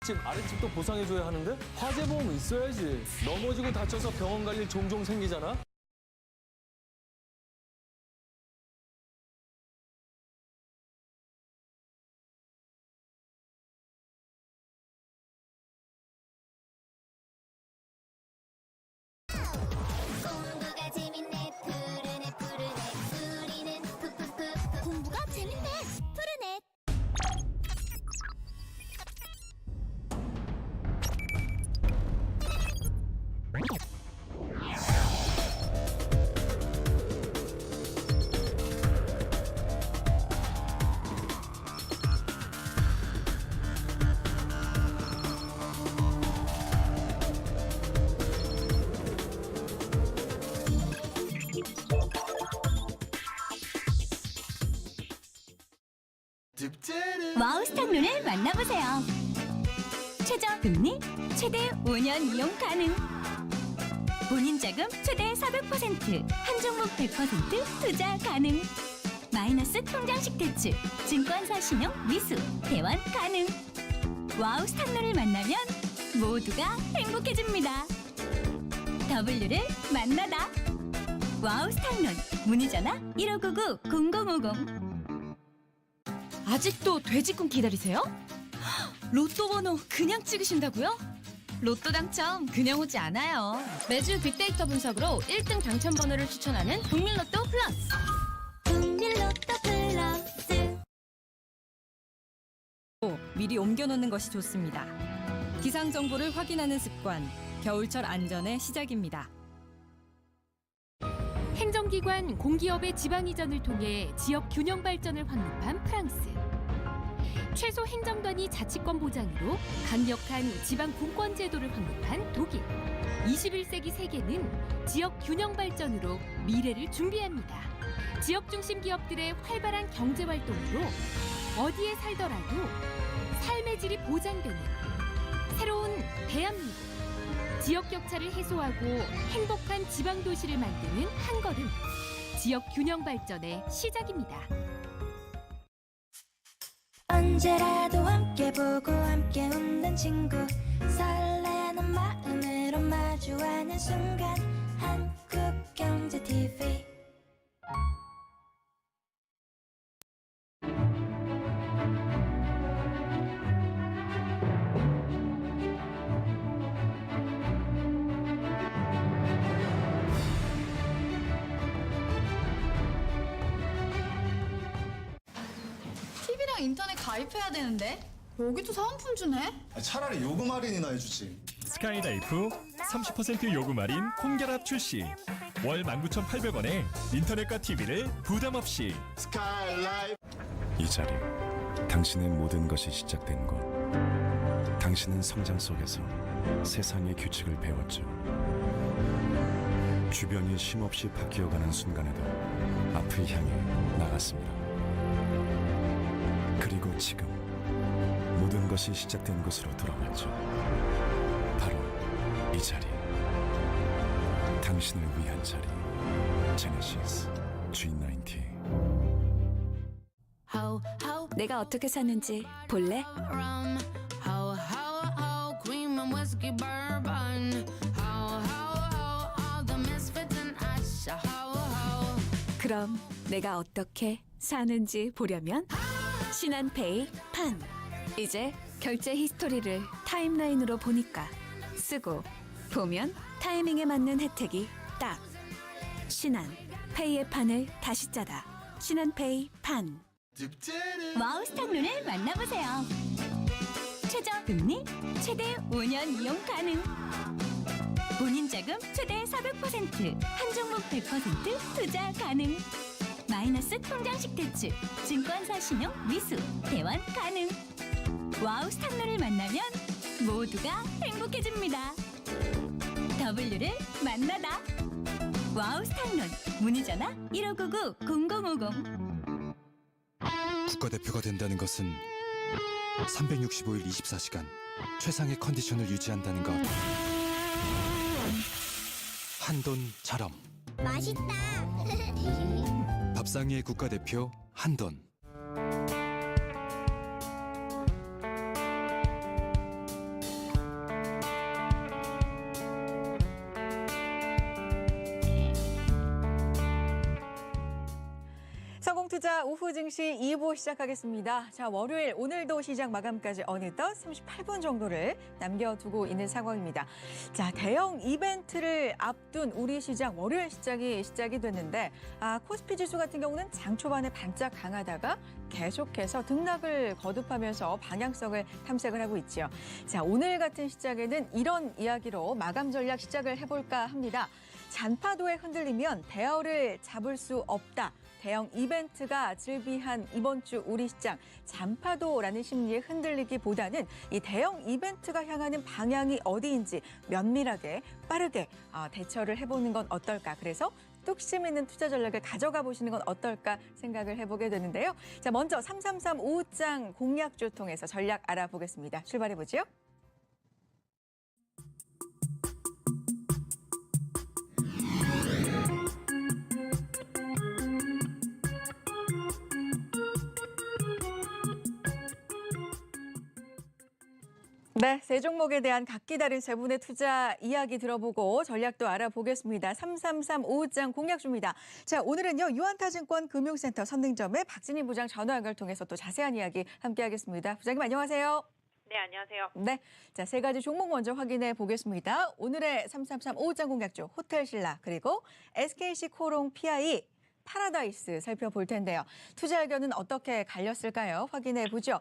윗집, 아랫집도 보상해줘야 하는데? 화재보험 있어야지. 넘어지고 다쳐서 병원 갈 일 종종 생기잖아? 공부가 재밌네 푸르네 푸르네 우리는 푸푸푸 공부가 재밌네 푸르네 와우스탁론을 만나보세요. 최저 금리 최대 5년 이용 가능. 본인 자금 최대 400%, 한 종목 100% 투자 가능. 마이너스 통장식 대출, 증권사 신용 미수, 대환 가능. 와우스탁론을 만나면 모두가 행복해집니다. W를 만나다. 와우스탁론 문의 전화 1599-0050. 아직도 돼지꿈 기다리세요? 로또 번호 그냥 찍으신다고요? 로또 당첨 그냥 오지 않아요. 매주 빅데이터 분석으로 1등 당첨 번호를 추천하는 국민로또 플러스. 국민로또 플러스 미리 옮겨놓는 것이 좋습니다. 기상 정보를 확인하는 습관, 겨울철 안전의 시작입니다. 행정기관, 공기업의 지방 이전을 통해 지역 균형 발전을 확립한 프랑스. 최소 행정단위 자치권 보장으로 강력한 지방 분권 제도를 확립한 독일. 21세기 세계는 지역 균형 발전으로 미래를 준비합니다. 지역 중심 기업들의 활발한 경제 활동으로 어디에 살더라도 삶의 질이 보장되는 새로운 대한민국. 지역 격차를 해소하고 행복한 지방 도시를 만드는 한 걸음. 지역 균형 발전의 시작입니다. 언제라도 함께 보고 함께 웃는 친구 설레는 마음으로 마주하는 순간 한국경제TV TV랑 인터넷 가입해야 되는데 여기도 사은품 주네? 차라리 요금 할인이나 해주지. 스카이라이프 30% 요금 할인 홈결합 출시. 월 19,800원에 인터넷과 TV를 부담 없이. 스카이라이프. 이 자리, 당신의 모든 것이 시작된 곳. 당신은 성장 속에서 세상의 규칙을 배웠죠. 주변이 쉼없이 바뀌어가는 순간에도 앞을 향해 나갔습니다. 그리고 지금 모든 것이 시작된 곳으로 돌아왔죠. 바로 이 자리, 당신을 위한 자리. 제네시스 G90. 내가 어떻게 사는지 볼래? 그럼 내가 어떻게 사는지 보려면 신한페이 판. 이제 결제 히스토리를 타임라인으로 보니까 쓰고 보면 타이밍에 맞는 혜택이 딱. 신한페이의 판을 다시 짜다. 신한페이 판. 와우스탁론을 만나보세요. 최저 금리 최대 5년 이용 가능. 본인 자금 최대 400%, 한 종목 100% 투자 가능. 마이너스 통장식 대출, 증권사 신용 미수, 대환 가능. 와우스탁론을 만나면 모두가 행복해집니다. W를 만나다. 와우스탁론 문의 전화 1599-0050. 국가대표가 된다는 것은 365일 24시간 최상의 컨디션을 유지한다는 것. 한돈처럼. 맛있다 밥상위의 국가대표 한돈. 투자 오후 증시 2부 시작하겠습니다. 자, 월요일 오늘도 시장 마감까지 어느덧 38분 정도를 남겨두고 있는 상황입니다. 자, 대형 이벤트를 앞둔 우리 시장 월요일 시작이 됐는데 코스피 지수 같은 경우는 장 초반에 반짝 강하다가 계속해서 등락을 거듭하면서 방향성을 탐색을 하고 있죠. 자, 오늘 같은 시장에는 이런 이야기로 마감 전략 시작을 해볼까 합니다. 잔파도에 흔들리면 대어를 잡을 수 없다. 대형 이벤트가 즐비한 이번 주 우리 시장 잔파도라는 심리에 흔들리기보다는 이 대형 이벤트가 향하는 방향이 어디인지 면밀하게 빠르게 대처를 해보는 건 어떨까. 그래서 뚝심 있는 투자 전략을 가져가 보시는 건 어떨까 생각을 해보게 되는데요. 자, 먼저 3335 5장 공략주 통해서 전략 알아보겠습니다. 출발해보죠. 네, 세 종목에 대한 각기 다른 세 분의 투자 이야기 들어보고 전략도 알아보겠습니다. 3335 5장 공략주입니다. 자, 오늘은요, 유한타증권 금융센터 선능점의 박진희 부장 전화 연결 통해서 또 자세한 이야기 함께하겠습니다. 부장님 안녕하세요. 네, 안녕하세요. 네, 자, 세 가지 종목 먼저 확인해 보겠습니다. 오늘의 3335 5장 공략주 호텔신라 그리고 SKC 코롱 PI 파라다이스 살펴볼 텐데요. 투자 의견은 어떻게 갈렸을까요? 확인해 보죠.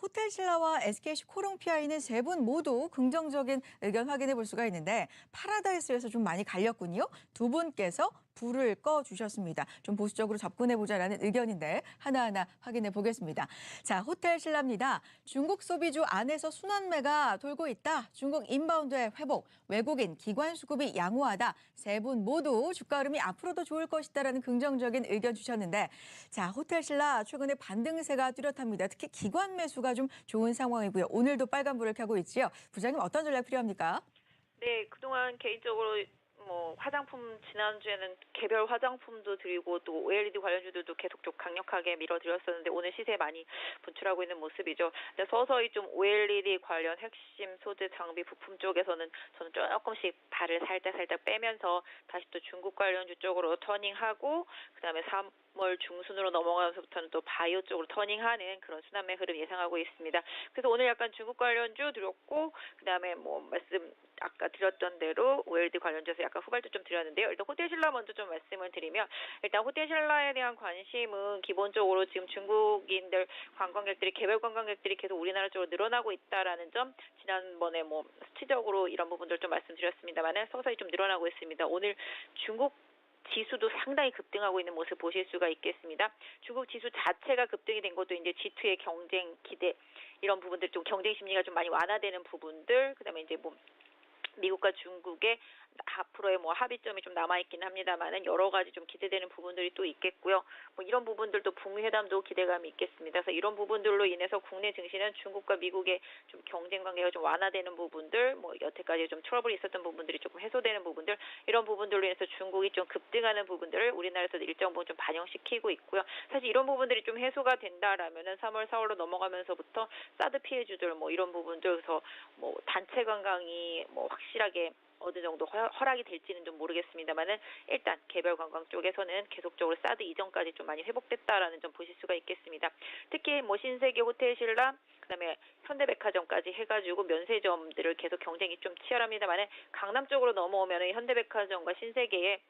호텔신라와 SKC 코롱 PI는 세 분 모두 긍정적인 의견 확인해 볼 수가 있는데 파라다이스에서 좀 많이 갈렸군요. 두 분께서 불을 꺼주셨습니다. 좀 보수적으로 접근해보자라는 의견인데 하나하나 확인해 보겠습니다. 자, 호텔신라입니다. 중국 소비주 안에서 순환매가 돌고 있다. 중국 인바운드의 회복, 외국인 기관 수급이 양호하다. 세 분 모두 주가 흐름이 앞으로도 좋을 것이다라는 긍정적인 의견 주셨는데 자, 호텔신라 최근에 반등세가 뚜렷합니다. 특히 기관 매수가 좀 좋은 상황이고요. 오늘도 빨간불을 켜고 있지요. 부장님 어떤 전략 필요합니까? 네, 그동안 개인적으로 화장품 지난주에는 개별 화장품도 드리고 또 OLED 관련주들도 계속 좀 강력하게 밀어드렸었는데 오늘 시세에 많이 분출하고 있는 모습이죠. 근데 서서히 좀 OLED 관련 핵심 소재 장비 부품 쪽에서는 저는 조금씩 발을 살짝 빼면서 다시 또 중국 관련주 쪽으로 터닝하고 그다음에 3월 중순으로 넘어가면서부터는 또 바이오 쪽으로 터닝하는 그런 순환매 흐름 예상하고 있습니다. 그래서 오늘 약간 중국 관련주 드렸고 그다음에 말씀 아까 드렸던 대로 OLED 관련주에서 약간 후발도 좀 드렸는데요. 일단 호텔신라 먼저 좀 말씀을 드리면 일단 호텔신라에 대한 관심은 기본적으로 지금 중국인들 관광객들이 개별 관광객들이 계속 우리나라 쪽으로 늘어나고 있다라는 점 지난번에 수치적으로 이런 부분들 좀 말씀드렸습니다만은 서서히 좀 늘어나고 있습니다. 오늘 중국 지수도 상당히 급등하고 있는 모습 보실 수가 있겠습니다. 중국 지수 자체가 급등이 된 것도 이제 G2의 경쟁 기대 이런 부분들 좀 경쟁 심리가 좀 많이 완화되는 부분들 그다음에 이제 미국과 중국의 앞으로의 합의점이 좀 남아있긴 합니다만은 여러 가지 좀 기대되는 부분들이 또 있겠고요. 이런 부분들도 북미 회담도 기대감이 있겠습니다. 그래서 이런 부분들로 인해서 국내 증시는 중국과 미국의 좀 경쟁 관계가 좀 완화되는 부분들, 여태까지 좀 트러블이 있었던 부분들이 조금 해소되는 부분들, 이런 부분들로 인해서 중국이 좀 급등하는 부분들을 우리나라에서도 일정 부분 좀 반영시키고 있고요. 사실 이런 부분들이 좀 해소가 된다라면은 3월, 4월로 넘어가면서부터 사드 피해주들 이런 부분들, 그래서 단체 관광이 확실하게 어느 정도 허락이 될지는 좀 모르겠습니다만은 일단 개별 관광 쪽에서는 계속적으로 사드 이전까지 좀 많이 회복됐다라는 점 보실 수가 있겠습니다. 특히 신세계 호텔신라 그다음에 현대백화점까지 해가지고 면세점들을 계속 경쟁이 좀 치열합니다만은 강남 쪽으로 넘어오면은 현대백화점과 신세계의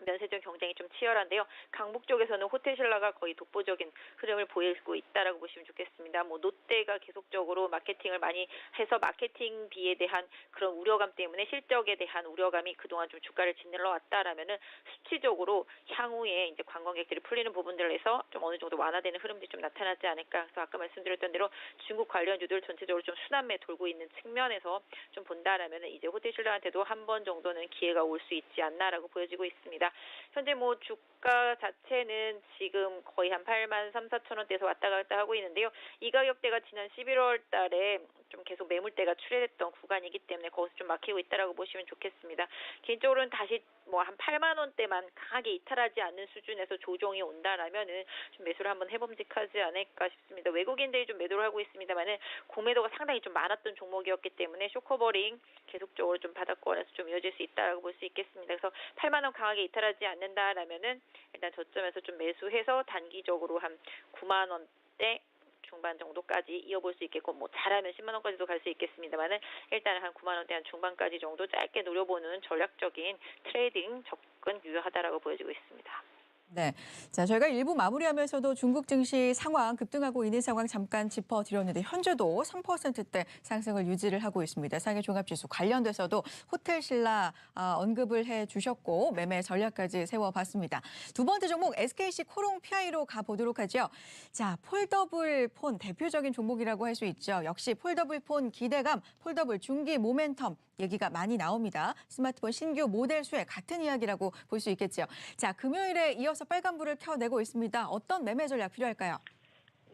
면세점 경쟁이 좀 치열한데요. 강북 쪽에서는 호텔신라가 거의 독보적인 흐름을 보이고 있다라고 보시면 좋겠습니다. 롯데가 계속적으로 마케팅을 많이 해서 마케팅비에 대한 그런 우려감 때문에 실적에 대한 우려감이 그동안 좀 주가를 짓눌러 왔다라면은 수치적으로 향후에 이제 관광객들이 풀리는 부분들에서 좀 어느 정도 완화되는 흐름들이 좀 나타나지 않을까. 그래서 아까 말씀드렸던 대로 중국 관련주들 전체적으로 좀 순환매 돌고 있는 측면에서 좀 본다라면은 이제 호텔신라한테도 한 번 정도는 기회가 올 수 있지 않나라고 보여지고 있습니다. 현재 주가 자체는 지금 거의 한 8만 3, 4천 원대에서 왔다 갔다 하고 있는데요. 이 가격대가 지난 11월 달에 좀 계속 매물대가 출회됐던 구간이기 때문에 거기서 좀 막히고 있다라고 보시면 좋겠습니다. 개인적으로는 다시 뭐 한 8만 원대만 강하게 이탈하지 않는 수준에서 조정이 온다라면은 좀 매수를 한번 해봄직하지 않을까 싶습니다. 외국인들이 좀 매도를 하고 있습니다만은 공매도가 상당히 좀 많았던 종목이었기 때문에 쇼커버링 계속적으로 좀 바닥권에서 좀 이어질 수 있다라고 볼 수 있겠습니다. 그래서 8만 원 강하게 이탈하지 않는다라면은 일단 저점에서 좀 매수해서 단기적으로 한 9만 원대 중반 정도까지 이어볼 수 있겠고 뭐 잘하면 10만 원까지도 갈 수 있겠습니다만은 일단 한 9만 원대 한 중반까지 정도 짧게 노려보는 전략적인 트레이딩 접근 유효하다라고 보여지고 있습니다. 네. 자, 저희가 일부 마무리하면서도 중국 증시 상황 급등하고 있는 상황 잠깐 짚어드렸는데 현재도 3%대 상승을 유지를 하고 있습니다. 상해 종합지수 관련돼서도 호텔신라 언급을 해주셨고 매매 전략까지 세워봤습니다. 두 번째 종목 SKC 코롱 PI로 가보도록 하죠. 자, 폴더블 폰 대표적인 종목이라고 할 수 있죠. 역시 폴더블 폰 기대감, 폴더블 중기 모멘텀 얘기가 많이 나옵니다. 스마트폰 신규 모델 수혜 같은 이야기라고 볼 수 있겠죠. 자, 금요일에 이어서 빨간불을 켜내고 있습니다. 어떤 매매 전략 필요할까요?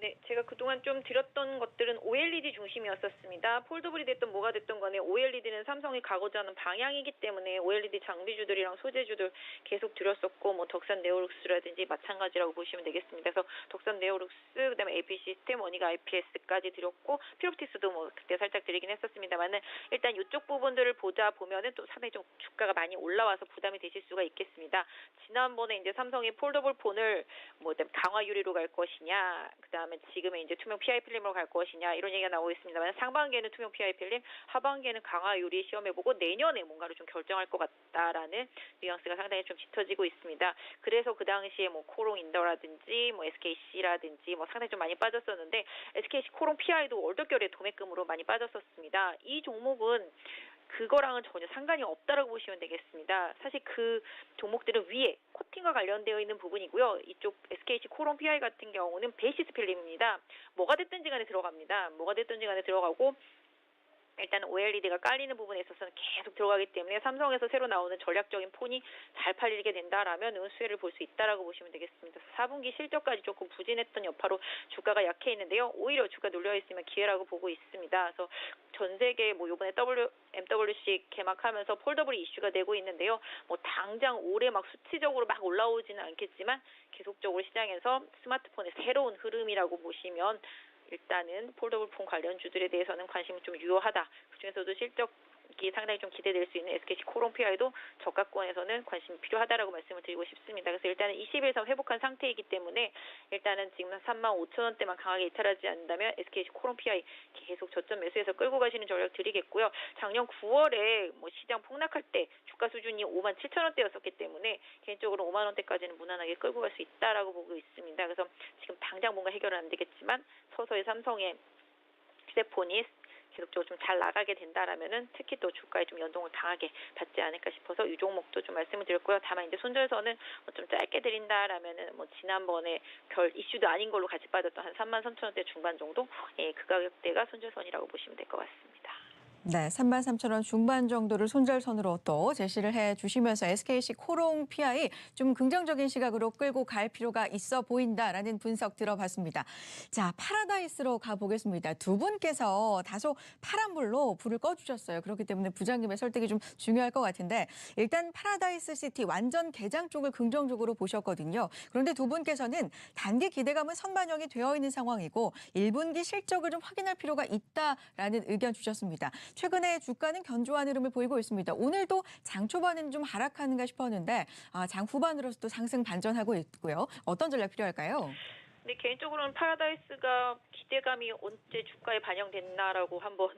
네, 제가 그동안 좀 드렸던 것들은 OLED 중심이었었습니다. 폴더블이 됐든 뭐가 됐든 간에 OLED는 삼성이 가고자 하는 방향이기 때문에 OLED 장비주들이랑 소재주들 계속 드렸었고 뭐 덕산 네오룩스라든지 마찬가지라고 보시면 되겠습니다. 그래서 덕산 네오룩스, 그다음에 AP 시스템, 원익 IPS까지 드렸고 피옵틱스도 뭐 그때 살짝 드리긴 했었습니다만은 일단 이쪽 부분들을 보자 보면은 또 상당히 좀 주가가 많이 올라와서 부담이 되실 수가 있겠습니다. 지난번에 이제 삼성이 폴더블 폰을 뭐 강화 유리로 갈 것이냐, 그다음에 지금은 이제 투명 PI 필름으로 갈 것이냐 이런 얘기가 나오고 있습니다만 상반기에는 투명 PI 필름, 하반기에는 강화 유리 시험해보고 내년에 뭔가를 좀 결정할 것 같다라는 뉘앙스가 상당히 좀 짙어지고 있습니다. 그래서 그 당시에 뭐 코롱 인더라든지 뭐 SKC라든지 뭐 상당히 좀 많이 빠졌었는데 SKC 코롱 PI도 얼떨결에 도매금으로 많이 빠졌었습니다. 이 종목은 그거랑은 전혀 상관이 없다라고 보시면 되겠습니다. 사실 그 종목들은 위에 코팅과 관련되어 있는 부분이고요. 이쪽 SKC 코롱 PI 같은 경우는 베이시스 필름입니다. 뭐가 됐든지 간에 들어갑니다. 뭐가 됐든지 간에 들어가고 일단 OLED가 깔리는 부분에 있어서는 계속 들어가기 때문에 삼성에서 새로 나오는 전략적인 폰이 잘 팔리게 된다라면 수혜를 볼 수 있다라고 보시면 되겠습니다. 4분기 실적까지 조금 부진했던 여파로 주가가 약해 있는데요. 오히려 주가 눌려 있으면 기회라고 보고 있습니다. 그래서 전 세계 뭐 이번에 MWC 개막하면서 폴더블이 이슈가 되고 있는데요. 뭐 당장 올해 막 수치적으로 막 올라오지는 않겠지만 계속적으로 시장에서 스마트폰의 새로운 흐름이라고 보시면 일단은 폴더블 폰 관련주들에 대해서는 관심이 좀 유효하다. 그중에서도 실적이 상당히 좀 기대될 수 있는 SKC 코롱 PI도 저가권에서는 관심이 필요하다라고 말씀을 드리고 싶습니다. 그래서 일단은 20일선 회복한 상태이기 때문에 일단은 지금 35,000원대만 강하게 이탈하지 않는다면 SKC 코롱 PI 계속 저점 매수해서 끌고 가시는 전략 드리겠고요. 작년 9월에 뭐 시장 폭락할 때 주가 수준이 57,000원대였었기 때문에 개인적으로 5만 원대까지는 무난하게 끌고 갈 수 있다라고 보고 있습니다. 그래서 지금 당장 뭔가 해결은 안 되겠지만 서서히 삼성의 휴대폰이 계속적으로 좀 잘 나가게 된다라면은 특히 또 주가에 좀 연동을 강하게 받지 않을까 싶어서 이 종목도 좀 말씀을 드렸고요. 다만 이제 손절선은 뭐 좀 짧게 드린다라면은 뭐 지난번에 별 이슈도 아닌 걸로 같이 빠졌던 한 33,000원대 중반 정도, 그 가격대가 손절선이라고 보시면 될 것 같습니다. 네, 33,000원 중반 정도를 손절선으로 또 제시를 해주시면서 SKC 코롱 PI 좀 긍정적인 시각으로 끌고 갈 필요가 있어 보인다라는 분석 들어봤습니다. 자, 파라다이스로 가보겠습니다. 두 분께서 다소 파란불로 불을 꺼주셨어요. 그렇기 때문에 부장님의 설득이 좀 중요할 것 같은데 일단 파라다이스 시티 완전 개장 쪽을 긍정적으로 보셨거든요. 그런데 두 분께서는 단기 기대감은 선반영이 되어 있는 상황이고 1분기 실적을 좀 확인할 필요가 있다라는 의견 주셨습니다. 최근에 주가는 견조한 흐름을 보이고 있습니다. 오늘도 장 초반은 좀 하락하는가 싶었는데 장 후반으로서도 상승 반전하고 있고요. 어떤 전략 필요할까요? 네, 개인적으로는 파라다이스가 기대감이 언제 주가에 반영됐나라고 한번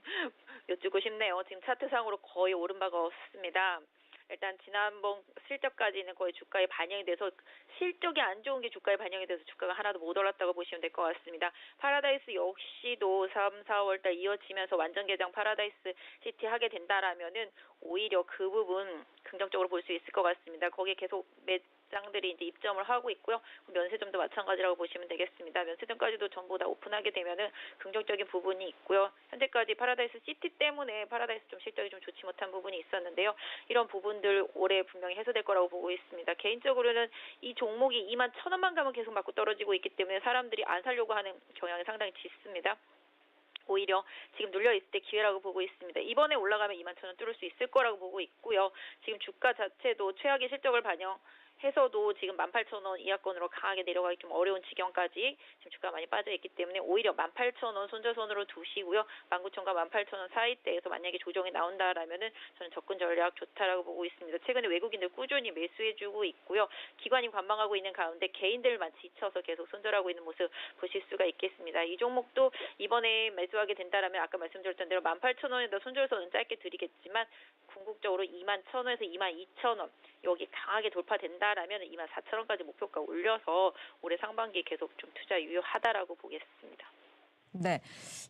여쭙고 싶네요. 지금 차트상으로 거의 오른 바가 없습니다. 일단 지난번 실적까지는 거의 주가에 반영이 돼서 실적이 안 좋은 게 주가에 반영이 돼서 주가가 하나도 못 올랐다고 보시면 될 것 같습니다. 파라다이스 역시도 3, 4월 달 이어지면서 완전 개장 파라다이스 시티 하게 된다라면은 오히려 그 부분 긍정적으로 볼 수 있을 것 같습니다. 거기에 계속 매장들이 이제 입점을 하고 있고요. 면세점도 마찬가지라고 보시면 되겠습니다. 면세점까지도 전부 다 오픈하게 되면은 긍정적인 부분이 있고요. 현재까지 파라다이스 시티 때문에 파라다이스 좀 실적이 좀 좋지 못한 부분이 있었는데요. 이런 부분들 올해 분명히 해소될 거라고 보고 있습니다. 개인적으로는 이 종목이 21,000원만 가면 계속 맞고 떨어지고 있기 때문에 사람들이 안 살려고 하는 경향이 상당히 짙습니다. 오히려 지금 눌려있을 때 기회라고 보고 있습니다. 이번에 올라가면 21,000원 뚫을 수 있을 거라고 보고 있고요. 지금 주가 자체도 최악의 실적을 반영해서도 지금 18,000원 이하권으로 강하게 내려가기 좀 어려운 지경까지 지금 주가가 많이 빠져있기 때문에 오히려 18,000원 손절선으로 두시고요. 19,000과 18,000원 사이대에서 만약에 조정이 나온다라면은 저는 접근 전략 좋다라고 보고 있습니다. 최근에 외국인들 꾸준히 매수해주고 있고요. 기관이 관망하고 있는 가운데 개인들만 지쳐서 계속 손절하고 있는 모습 보실 수가 있겠습니다. 이 종목도 이번에 매수하게 된다라면 아까 말씀드렸던 대로 18,000원에다 손절선은 짧게 드리겠지만 궁극적으로 21,000원에서 22,000원 여기 강하게 돌파된다라면 24,000원까지 목표가 올려서 올해 상반기에 계속 좀 투자 유효하다라고 보겠습니다. 네.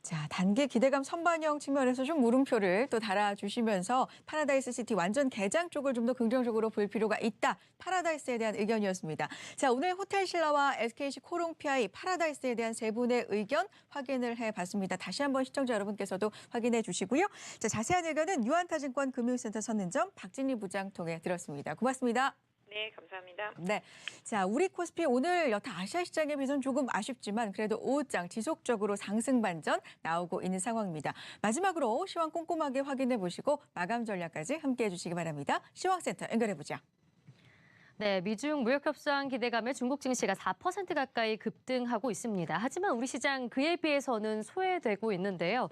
자, 단기 기대감 선반영 측면에서 좀 물음표를 또 달아주시면서 파라다이스 시티 완전 개장 쪽을 좀 더 긍정적으로 볼 필요가 있다. 파라다이스에 대한 의견이었습니다. 자, 오늘 호텔신라와 SKC 코롱PI 파라다이스에 대한 세 분의 의견 확인을 해봤습니다. 다시 한번 시청자 여러분께서도 확인해 주시고요. 자, 자세한 의견은 유한타증권 금융센터 선능점 박진희 부장 통해 들었습니다. 고맙습니다. 네, 감사합니다. 네. 자, 우리 코스피 오늘 여타 아시아 시장에 비해서는 조금 아쉽지만 그래도 5장 지속적으로 상승 반전 나오고 있는 상황입니다. 마지막으로 시황 꼼꼼하게 확인해 보시고 마감 전략까지 함께해 주시기 바랍니다. 시황센터 연결해 보죠. 네, 미중 무역 협상 기대감에 중국 증시가 4% 가까이 급등하고 있습니다. 하지만 우리 시장 그에 비해서는 소외되고 있는데요.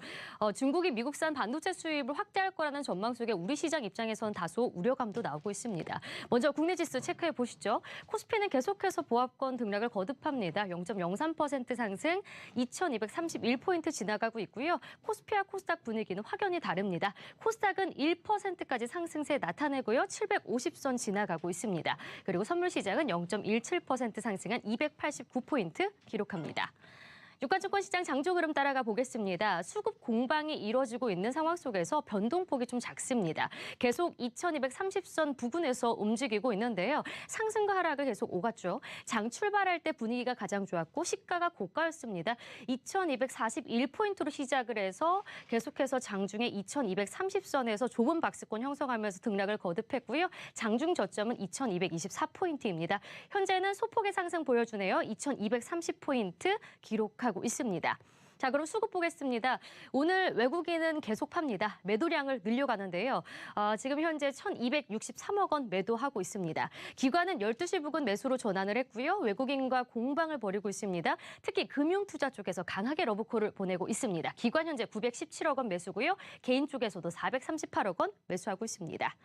중국이 미국산 반도체 수입을 확대할 거라는 전망 속에 우리 시장 입장에서는 다소 우려감도 나오고 있습니다. 먼저 국내 지수 체크해 보시죠. 코스피는 계속해서 보합권 등락을 거듭합니다. 0.03% 상승, 2,231포인트 지나가고 있고요. 코스피와 코스닥 분위기는 확연히 다릅니다. 코스닥은 1%까지 상승세 나타내고요. 750선 지나가고 있습니다. 그리고 선물 시장은 0.17% 상승한 289포인트 기록합니다. 유가증권 시장 장중 흐름 따라가 보겠습니다. 수급 공방이 이뤄지고 있는 상황 속에서 변동폭이 좀 작습니다. 계속 2230선 부근에서 움직이고 있는데요. 상승과 하락을 계속 오갔죠. 장 출발할 때 분위기가 가장 좋았고 시가가 고가였습니다. 2241포인트로 시작을 해서 계속해서 장중에 2230선에서 좁은 박스권 형성하면서 등락을 거듭했고요. 장중 저점은 2224포인트입니다. 현재는 소폭의 상승 보여주네요. 2230포인트 기록하고 있습니다. 자, 그럼 수급 보겠습니다. 오늘 외국인은 계속 팝니다. 매도량을 늘려가는데요. 지금 현재 1,263억 원 매도하고 있습니다. 기관은 12시 부근 매수로 전환을 했고요. 외국인과 공방을 벌이고 있습니다. 특히 금융투자 쪽에서 강하게 러브콜을 보내고 있습니다. 기관 현재 917억 원 매수고요. 개인 쪽에서도 438억 원 매수하고 있습니다.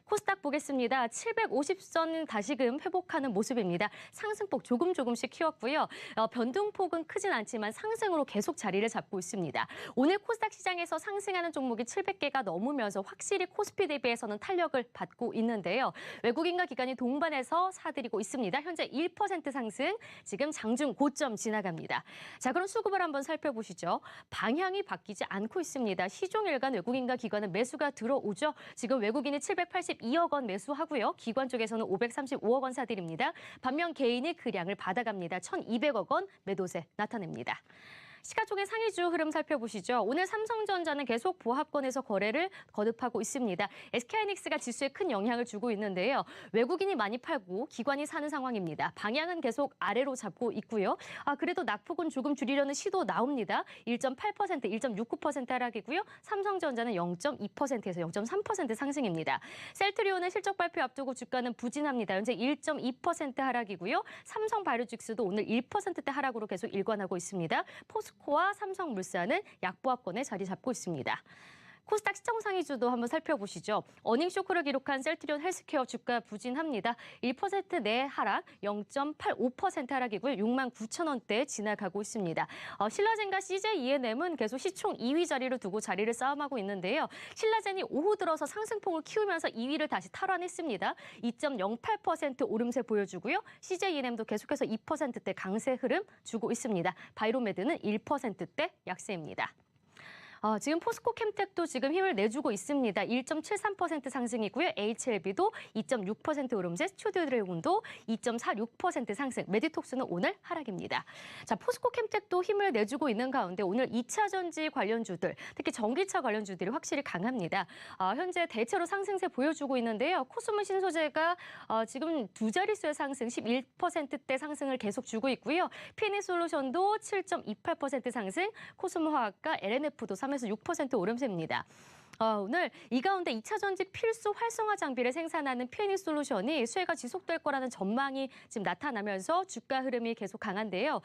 코스닥 보겠습니다. 750선 다시금 회복하는 모습입니다. 상승폭 조금씩 키웠고요. 변동폭은 크진 않지만 상승으로 계속 자리를 잡고 있습니다. 오늘 코스닥 시장에서 상승하는 종목이 700개가 넘으면서 확실히 코스피 대비해서는 탄력을 받고 있는데요. 외국인과 기관이 동반해서 사들이고 있습니다. 현재 1% 상승, 지금 장중 고점 지나갑니다. 자, 그럼 수급을 한번 살펴보시죠. 방향이 바뀌지 않고 있습니다. 시종일관 외국인과 기관은 매수가 들어오죠. 지금 외국인이 782억 원 매수하고요. 기관 쪽에서는 535억 원 사들입니다. 반면 개인이 그 량을 받아갑니다. 1,200억 원 매도세 나타냅니다. 시가총액 상위주 흐름 살펴보시죠. 오늘 삼성전자는 계속 보합권에서 거래를 거듭하고 있습니다. SK하이닉스가 지수에 큰 영향을 주고 있는데요. 외국인이 많이 팔고 기관이 사는 상황입니다. 방향은 계속 아래로 잡고 있고요. 그래도 낙폭은 조금 줄이려는 시도 나옵니다. 1.8%, 1.69% 하락이고요. 삼성전자는 0.2%에서 0.3% 상승입니다. 셀트리온은 실적 발표 앞두고 주가는 부진합니다. 현재 1.2% 하락이고요. 삼성바이오직스도 오늘 1%대 하락으로 계속 일관하고 있습니다. 포스코와 삼성물산은 약보합권에 자리 잡고 있습니다. 코스닥 시청상위주도 한번 살펴보시죠. 어닝 쇼크를 기록한 셀트리온 헬스케어 주가 부진합니다. 1% 내 하락, 0.85% 하락이고요. 69,000원대 지나가고 있습니다. 신라젠과 CJ ENM은 계속 시총 2위 자리를 두고 자리를 싸움하고 있는데요. 신라젠이 오후 들어서 상승폭을 키우면서 2위를 다시 탈환했습니다. 2.08% 오름세 보여주고요. CJ ENM도 계속해서 2%대 강세 흐름 주고 있습니다. 바이로메드는 1%대 약세입니다. 지금 포스코 캠텍도 지금 힘을 내주고 있습니다. 1.73% 상승이고요. HLB도 2.6% 오름세, 스튜디오드래곤도 2.46% 상승, 메디톡스는 오늘 하락입니다. 자, 포스코 캠텍도 힘을 내주고 있는 가운데 오늘 2차 전지 관련주들, 특히 전기차 관련주들이 확실히 강합니다. 현재 대체로 상승세 보여주고 있는데요. 코스모 신소재가 지금 두 자릿수의 상승, 11%대 상승을 계속 주고 있고요. PNE솔루션도 7.28% 상승, 코스모화학과 LNF도 3에서 6% 오름세입니다. 오늘 이 가운데 2차 전지 필수 활성화 장비를 생산하는 PNE솔루션이 수혜가 지속될 거라는 전망이 지금 나타나면서 주가 흐름이 계속 강한데요.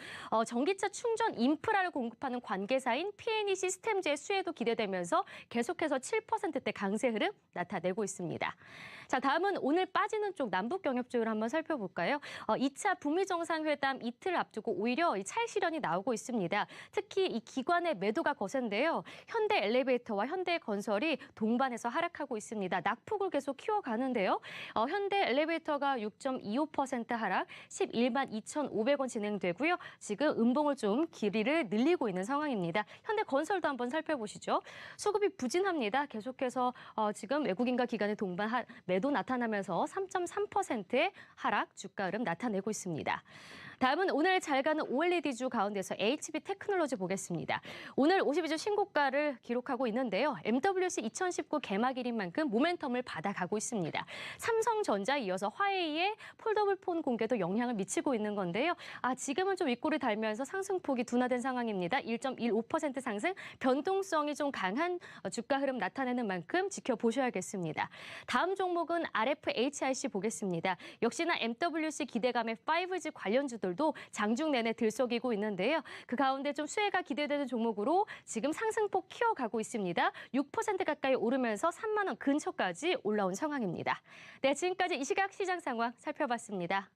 전기차 충전 인프라를 공급하는 관계사인 PNE 시스템즈의 수혜도 기대되면서 계속해서 7%대 강세 흐름 나타내고 있습니다. 자, 다음은 오늘 빠지는 쪽 남북 경협 쪽을 한번 살펴볼까요? 2차 북미 정상회담 이틀 앞두고 오히려 이 차익 실현이 나오고 있습니다. 특히 이 기관의 매도가 거센데요. 현대 엘리베이터와 현대 건설이 동반해서 하락하고 있습니다. 낙폭을 계속 키워가는데요. 현대 엘리베이터가 6.25% 하락, 11만 2,500원 진행되고요. 지금 음봉을 좀 길이를 늘리고 있는 상황입니다. 현대 건설도 한번 살펴보시죠. 수급이 부진합니다. 계속해서 지금 외국인과 기관의 동반 매도 나타나면서 3.3%의 하락 주가 흐름 나타내고 있습니다. 다음은 오늘 잘 가는 OLED주 가운데서 HB테크놀로지 보겠습니다. 오늘 52주 신고가를 기록하고 있는데요. MWC 2019 개막일인 만큼 모멘텀을 받아가고 있습니다. 삼성전자에 이어서 화웨이의 폴더블 폰 공개도 영향을 미치고 있는 건데요. 지금은 좀 윗골을 달면서 상승폭이 둔화된 상황입니다. 1.15% 상승, 변동성이 좀 강한 주가 흐름 나타내는 만큼 지켜보셔야겠습니다. 다음 종목은 RFHIC 보겠습니다. 역시나 MWC 기대감의 5G 관련주들도 장중 내내 들썩이고 있는데요. 그 가운데 좀 수혜가 기대되는 종목으로 지금 상승폭 키워가고 있습니다. 6% 가까이 오르면서 3만 원 근처까지 올라온 상황입니다. 네, 지금까지 이 시각 시장 상황 살펴봤습니다.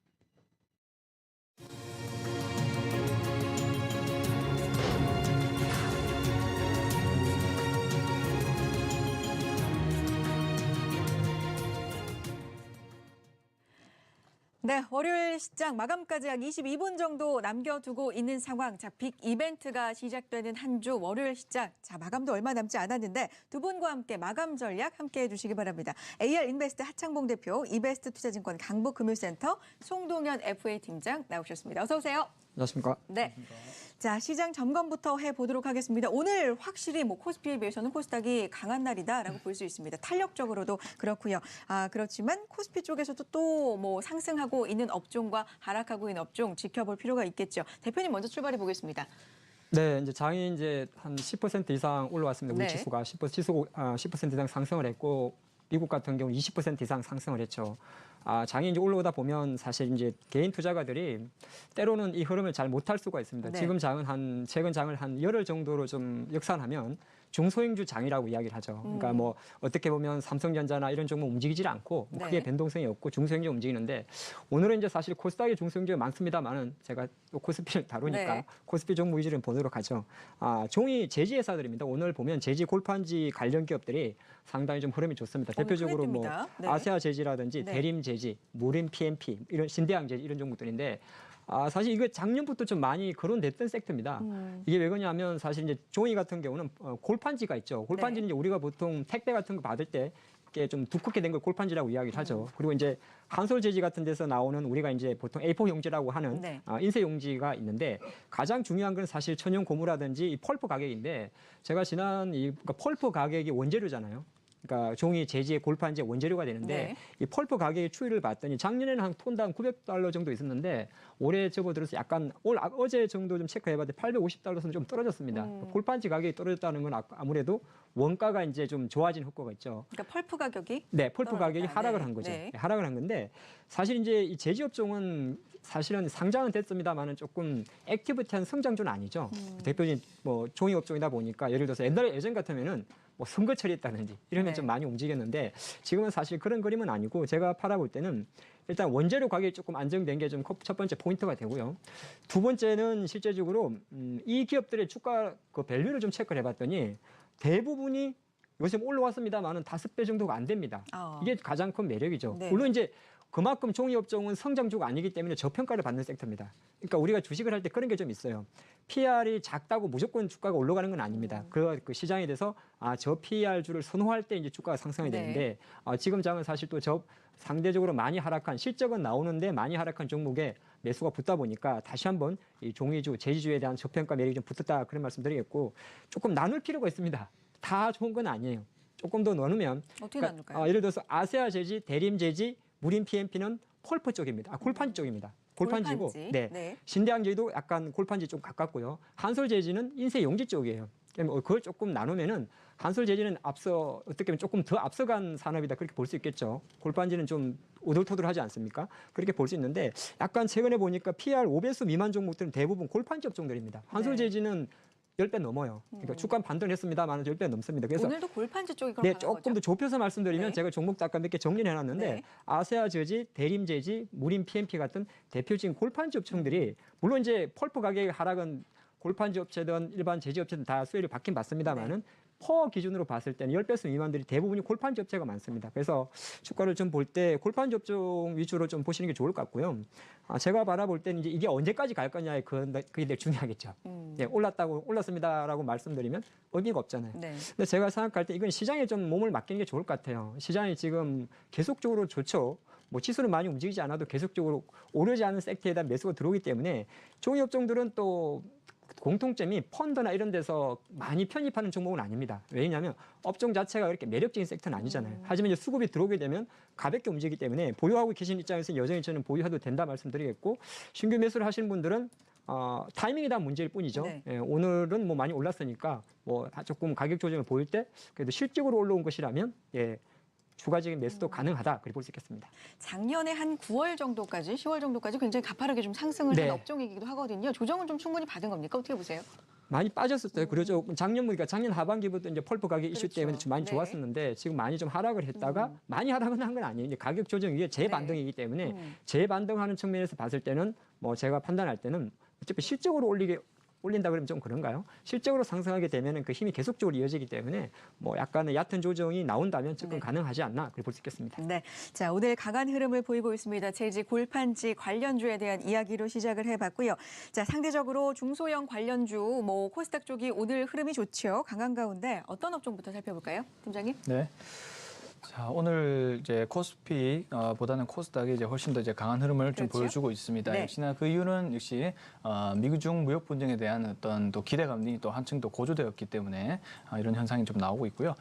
네, 월요일 시장 마감까지 약 22분 정도 남겨두고 있는 상황. 자, 빅 이벤트가 시작되는 한 주 월요일 시장. 자, 마감도 얼마 남지 않았는데 두 분과 함께 마감 전략 함께 해주시기 바랍니다. AR인베스트 하창봉 대표, 이베스트 투자증권 강북금융센터 송동현 FA 팀장 나오셨습니다. 어서 오세요. 안녕하십니까? 네. 자, 시장 점검부터 해보도록 하겠습니다. 오늘 확실히 코스피에 비해서는 코스닥이 강한 날이다라고 볼 수 있습니다. 탄력적으로도 그렇고요. 그렇지만 코스피 쪽에서도 또 상승하고 있는 업종과 하락하고 있는 업종 지켜볼 필요가 있겠죠. 대표님 먼저 출발해 보겠습니다. 네, 이제 장이 이제 한 10% 이상 올라왔습니다. 우리 네. 지수가 10% 이상 상승을 했고 미국 같은 경우 20% 이상 상승을 했죠. 장이 이제 올라오다 보면 사실 이제 개인 투자가들이 때로는 이 흐름을 잘 못할 수가 있습니다. 네. 지금 장은 최근 장을 한 열흘 정도로 좀 역산하면 중소형주 장이라고 이야기를 하죠. 그러니까 어떻게 보면 삼성전자나 이런 종목 움직이질 않고 크게 네. 변동성이 없고 중소형주 움직이는데 오늘은 이제 사실 코스닥에 중소형주가 많습니다만은 제가 또 코스피를 다루니까 네. 코스피 종목 위주로 보도록 하죠. 종이 제지 회사들입니다. 오늘 보면 제지 골판지 관련 기업들이 상당히 좀 흐름이 좋습니다. 대표적으로 크게 뜹니다. 네. 아세아 제지라든지 네. 대림 제지, 무림 PMP 이런 신대양 제지 이런 종목들인데 사실 이거 작년부터 좀 많이 거론됐던 섹터입니다. 이게 왜 그러냐면 사실 이제 종이 같은 경우는 골판지가 있죠. 골판지는 이제 우리가 보통 택배 같은 거 받을 때 이렇게 좀 두껍게 된 걸 골판지라고 이야기를 하죠. 그리고 이제 한솔 제지 같은 데서 나오는 우리가 이제 보통 A4 용지라고 하는 네. 인쇄 용지가 있는데 가장 중요한 건 사실 천연 고무라든지 이 펄프 가격인데 제가 지난 그러니까 펄프 가격이 원재료잖아요. 그러니까 종이 제지의 골판지의 원재료가 되는데 네. 이 펄프 가격의 추이를 봤더니 작년에는 한 톤당 $900 정도 있었는데 올해 접어들어서 약간 어제 정도 좀 체크해봤는데 $850는 좀 떨어졌습니다. 골판지 가격이 떨어졌다는 건 아무래도 원가가 이제 좀 좋아진 효과가 있죠. 그러니까 펄프 가격이 네, 펄프 떨어졌다. 가격이 하락을 네. 한 거죠. 네. 하락을 한 건데 사실 이제 이 제지 업종은 사실은 상장은 됐습니다만은 조금 액티비티한 성장주는 아니죠. 대표적인 종이 업종이다 보니까 예를 들어서 예전 같으면은 선거 처리했다든지 이러면 네. 좀 많이 움직였는데 지금은 사실 그런 그림은 아니고 제가 팔아볼 때는 일단 원재료 가격이 조금 안정된 게 좀 첫 번째 포인트가 되고요. 두 번째는 실제적으로 이 기업들의 주가 그 밸류를 좀 체크를 해봤더니 대부분이 요즘 올라왔습니다만은 5배 정도가 안 됩니다. 이게 가장 큰 매력이죠. 네. 물론 이제 그만큼 종이업종은 성장주가 아니기 때문에 저평가를 받는 섹터입니다. 그러니까 우리가 주식을 할 때 그런 게 좀 있어요. PR이 작다고 무조건 주가가 올라가는 건 아닙니다. 그 시장에 대해서 저 PR주를 선호할 때 이제 주가가 상승이 되는데 지금 장은 사실 또 상대적으로 많이 하락한 실적은 나오는데 많이 하락한 종목에 매수가 붙다 보니까 다시 한번 이 종이주, 제지주에 대한 저평가 매력이 좀 붙었다 그런 말씀드리겠고 조금 나눌 필요가 있습니다. 다 좋은 건 아니에요. 조금 더 나누면 어떻게 나눌까요? 예를 들어서 아세아 제지, 대림 제지, 무림 PMP는 펄프 쪽입니다. 골판지 쪽입니다. 골판지고 골판지. 신대항제도 약간 골판지 좀 가깝고요. 한솔제지는 인쇄용지 쪽이에요. 그걸 조금 나누면은 한솔제지는 어떻게 보면 조금 더 앞서간 산업이다 그렇게 볼 수 있겠죠. 골판지는 좀 오돌토돌하지 않습니까? 그렇게 볼 수 있는데 약간 최근에 보니까 PR 5배수 미만 종목들은 대부분 골판지 업종들입니다. 한솔제지는 10배 넘어요. 그러니까 주가 반등했습니다만 10배 넘습니다. 그래서 오늘도 골판지 쪽이 그럼 조금 더 좁혀서 말씀드리면 제가 종목도 아까 몇 개 정리를 해놨는데 아세아 제지, 대림 제지, 무림 PMP 같은 대표적인 골판지 업종들이 물론 이제 펄프 가격의 하락은 골판지 업체든 일반 제지 업체든 다 수혜를 받긴 받습니다만은 퍼 기준으로 봤을 때는 10배수 미만들이 대부분이 골판지 업체가 많습니다. 그래서 주가를 좀 볼 때 골판지 업종 위주로 좀 보시는 게 좋을 것 같고요. 제가 바라볼 때는 이제 이게 언제까지 갈 거냐에 그게 되게 중요하겠죠. 올랐습니다라고 말씀드리면 의미가 없잖아요. 근데 제가 생각할 때 이건 시장에 좀 몸을 맡기는 게 좋을 것 같아요. 시장이 지금 계속적으로 좋죠. 뭐 지수는 많이 움직이지 않아도 계속적으로 오르지 않은 섹터에 대한 매수가 들어오기 때문에 종이업종들은 또 공통점이 펀드나 이런 데서 많이 편입하는 종목은 아닙니다. 왜냐하면 업종 자체가 그렇게 매력적인 섹터는 아니잖아요. 하지만 이제 수급이 들어오게 되면 가볍게 움직이기 때문에 보유하고 계신 입장에서 여전히 저는 보유해도 된다 말씀드리겠고 신규 매수를 하시는 분들은 타이밍에 대한 문제일 뿐이죠. 오늘은 뭐 많이 올랐으니까 뭐 조금 가격 조정을 보일 때 그래도 실적으로 올라온 것이라면 추가적인 매수도 가능하다 그렇게 볼 수 있겠습니다. 작년에 한 9월 정도까지, 10월 정도까지 굉장히 가파르게 좀 상승을 한 업종이기도 하거든요. 조정은 좀 충분히 받은 겁니까? 어떻게 보세요? 많이 빠졌었어요. 그렇죠. 작년 하반기부터 이제 펄프 가격 이슈 때문에 좀 많이 좋았었는데 지금 많이 좀 하락을 했다가 많이 하락은 한 건 아니에요. 이제 가격 조정 위에 재반등이기 때문에 재반등하는 측면에서 봤을 때는 뭐 제가 판단할 때는 어차피 실적으로 올린다 그러면 좀 그런가요? 실적으로 상승하게 되면 그 힘이 계속적으로 이어지기 때문에 뭐 약간의 얕은 조정이 나온다면 접근 가능하지 않나 그렇게 볼 수 있겠습니다. 네, 자 오늘 강한 흐름을 보이고 있습니다. 제지 골판지 관련주에 대한 이야기로 시작을 해봤고요. 자 상대적으로 중소형 관련주 뭐 코스닥 쪽이 오늘 흐름이 좋죠. 강한 가운데 어떤 업종부터 살펴볼까요, 팀장님? 네. 자, 오늘 이제 코스피 보다는 코스닥이 이제 훨씬 더 이제 강한 흐름을 좀 보여주고 있습니다. 역시나 그 이유는 역시 미중 무역 분쟁에 대한 어떤 또 기대감이 또 한층 더 고조되었기 때문에 이런 현상이 좀 나오고 있고요.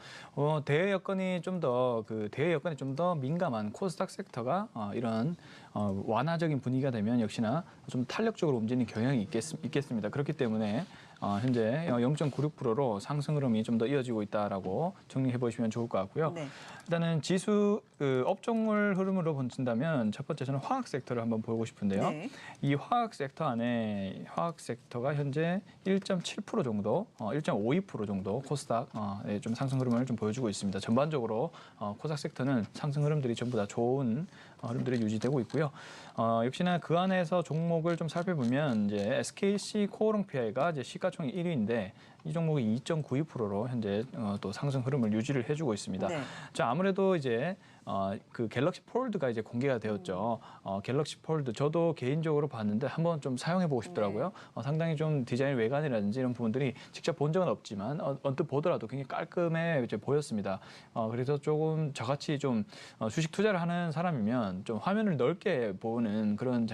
대외 여건이 좀 더 민감한 코스닥 섹터가 이런 완화적인 분위기가 되면 역시나 좀 탄력적으로 움직이는 경향이 있겠습니다. 그렇기 때문에 현재 0.96%로 상승 흐름이 좀 더 이어지고 있다라고 정리해 보시면 좋을 것 같고요. 일단은 지수 업종을 흐름으로 본다면 첫 번째 저는 화학 섹터를 한번 보고 싶은데요. 이 화학 섹터 안에 화학 섹터가 현재 1.7% 정도, 1.52% 정도 코스닥 좀 상승 흐름을 좀 보여주고 있습니다. 전반적으로 코스닥 섹터는 상승 흐름들이 전부 다 좋은 흐름들이 유지되고 있고요. 역시나 그 안에서 종목을 좀 살펴보면 이제 SKC 코오롱 PI가 이제 시가총액 1위인데 이 종목이 2.92%로 현재 또 상승 흐름을 유지를 해주고 있습니다. 자, 아무래도 이제 그 갤럭시 폴드가 이제 공개가 되었죠. 갤럭시 폴드 저도 개인적으로 봤는데 한번 좀 사용해보고 싶더라고요. 상당히 좀 디자인 외관이라든지 이런 부분들이 직접 본 적은 없지만 언뜻 보더라도 굉장히 깔끔해 이제 보였습니다. 그래서 조금 저같이 좀 주식 투자를 하는 사람이면 좀 화면을 넓게 보는 그런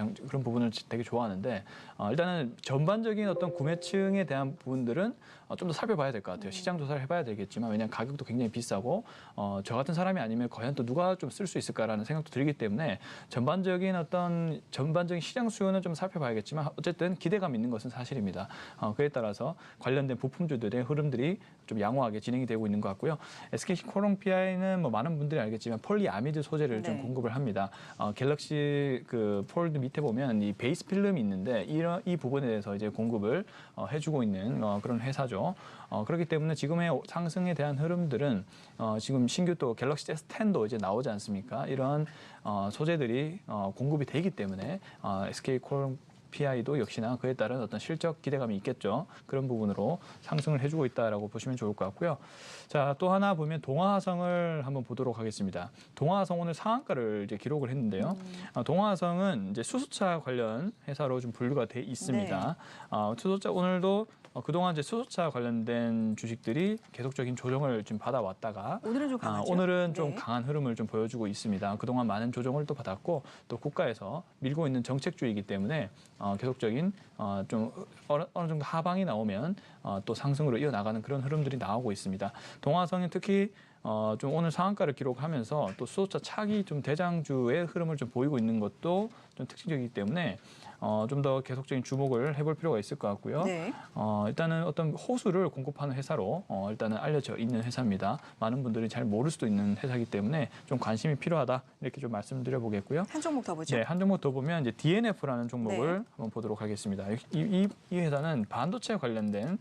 부분을 되게 좋아하는데 일단은 전반적인 어떤 구매층에 대한 부분들은 좀 더 살펴봐야 될 것 같아요. 시장 조사를 해봐야 되겠지만 왜냐하면 가격도 굉장히 비싸고 저 같은 사람이 아니면 과연 또 누가 좀 쓸 수 있을까라는 생각도 들기 때문에 전반적인 시장 수요는 좀 살펴봐야겠지만 어쨌든 기대감 있는 것은 사실입니다. 그에 따라서 관련된 부품주들의 흐름들이 좀 양호하게 진행이 되고 있는 것 같고요. SKC 코오롱 PI는 뭐 많은 분들이 알겠지만 폴리아미드 소재를 좀 공급을 합니다. 갤럭시 그 폴드 밑에 보면 이 베이스 필름이 있는데 이 부분에 대해서 이제 공급을 해주고 있는 그런 회사죠. 그렇기 때문에 지금의 상승에 대한 흐름들은 지금 신규 또 갤럭시 S10도 이제 나오지 않습니까? 이런 소재들이 공급이 되기 때문에 SK 코오롱 PI도 역시나 그에 따른 어떤 실적 기대감이 있겠죠. 그런 부분으로 상승을 해주고 있다라고 보시면 좋을 것 같고요. 자, 또 하나 보면 동아화성을 한번 보도록 하겠습니다. 동아화성 오늘 상한가를 이제 기록을 했는데요. 동아화성은 이제 수소차 관련 회사로 좀 분류가 돼 있습니다. 수소차 오늘도 그동안 이제 수소차 관련된 주식들이 계속적인 조정을 좀 받아왔다가 오늘은 좀 강하죠? 오늘은 좀 네. 강한 흐름을 좀 보여주고 있습니다. 그동안 많은 조정을 또 받았고 또 국가에서 밀고 있는 정책주의이기 때문에 계속적인 좀 어느 정도 하방이 나오면 또 상승으로 이어나가는 그런 흐름들이 나오고 있습니다. 동아성이 특히 좀 오늘 상한가를 기록하면서 또 수소차 차기 좀 대장주의 흐름을 좀 보이고 있는 것도 좀 특징적이기 때문에 좀 더 계속적인 주목을 해볼 필요가 있을 것 같고요. 네. 일단은 어떤 호수를 공급하는 회사로 일단은 알려져 있는 회사입니다. 많은 분들이 잘 모를 수도 있는 회사이기 때문에 좀 관심이 필요하다 이렇게 좀 말씀드려 보겠고요. 한 종목 더 보죠. 네, 한 종목 더 보면 이제 DNF라는 종목을 네. 한번 보도록 하겠습니다. 이 회사는 반도체 관련된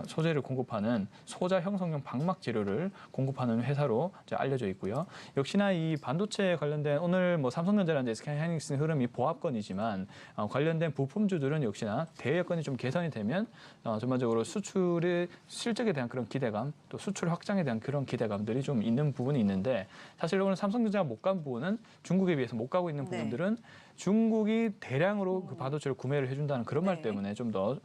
소재를 공급하는 소자 형성용 방막 재료를 공급하는 회사로 이제 알려져 있고요. 역시나 이 반도체 관련된 오늘 뭐 삼성전자라든지 SK하이닉스 흐름이 보합권이지만 관련된 부품주들은 역시나 대여건이 좀 개선이 되면 전반적으로 수출의 실적에 대한 그런 기대감, 또 수출 확장에 대한 그런 기대감들이 좀 있는 부분이 있는데 사실 오늘 삼성전자가 못 간 부분은 중국에 비해서 못 가고 있는 부분들은 중국이 대량으로 그 반도체를 구매를 해준다는 그런 말 때문에 좀 더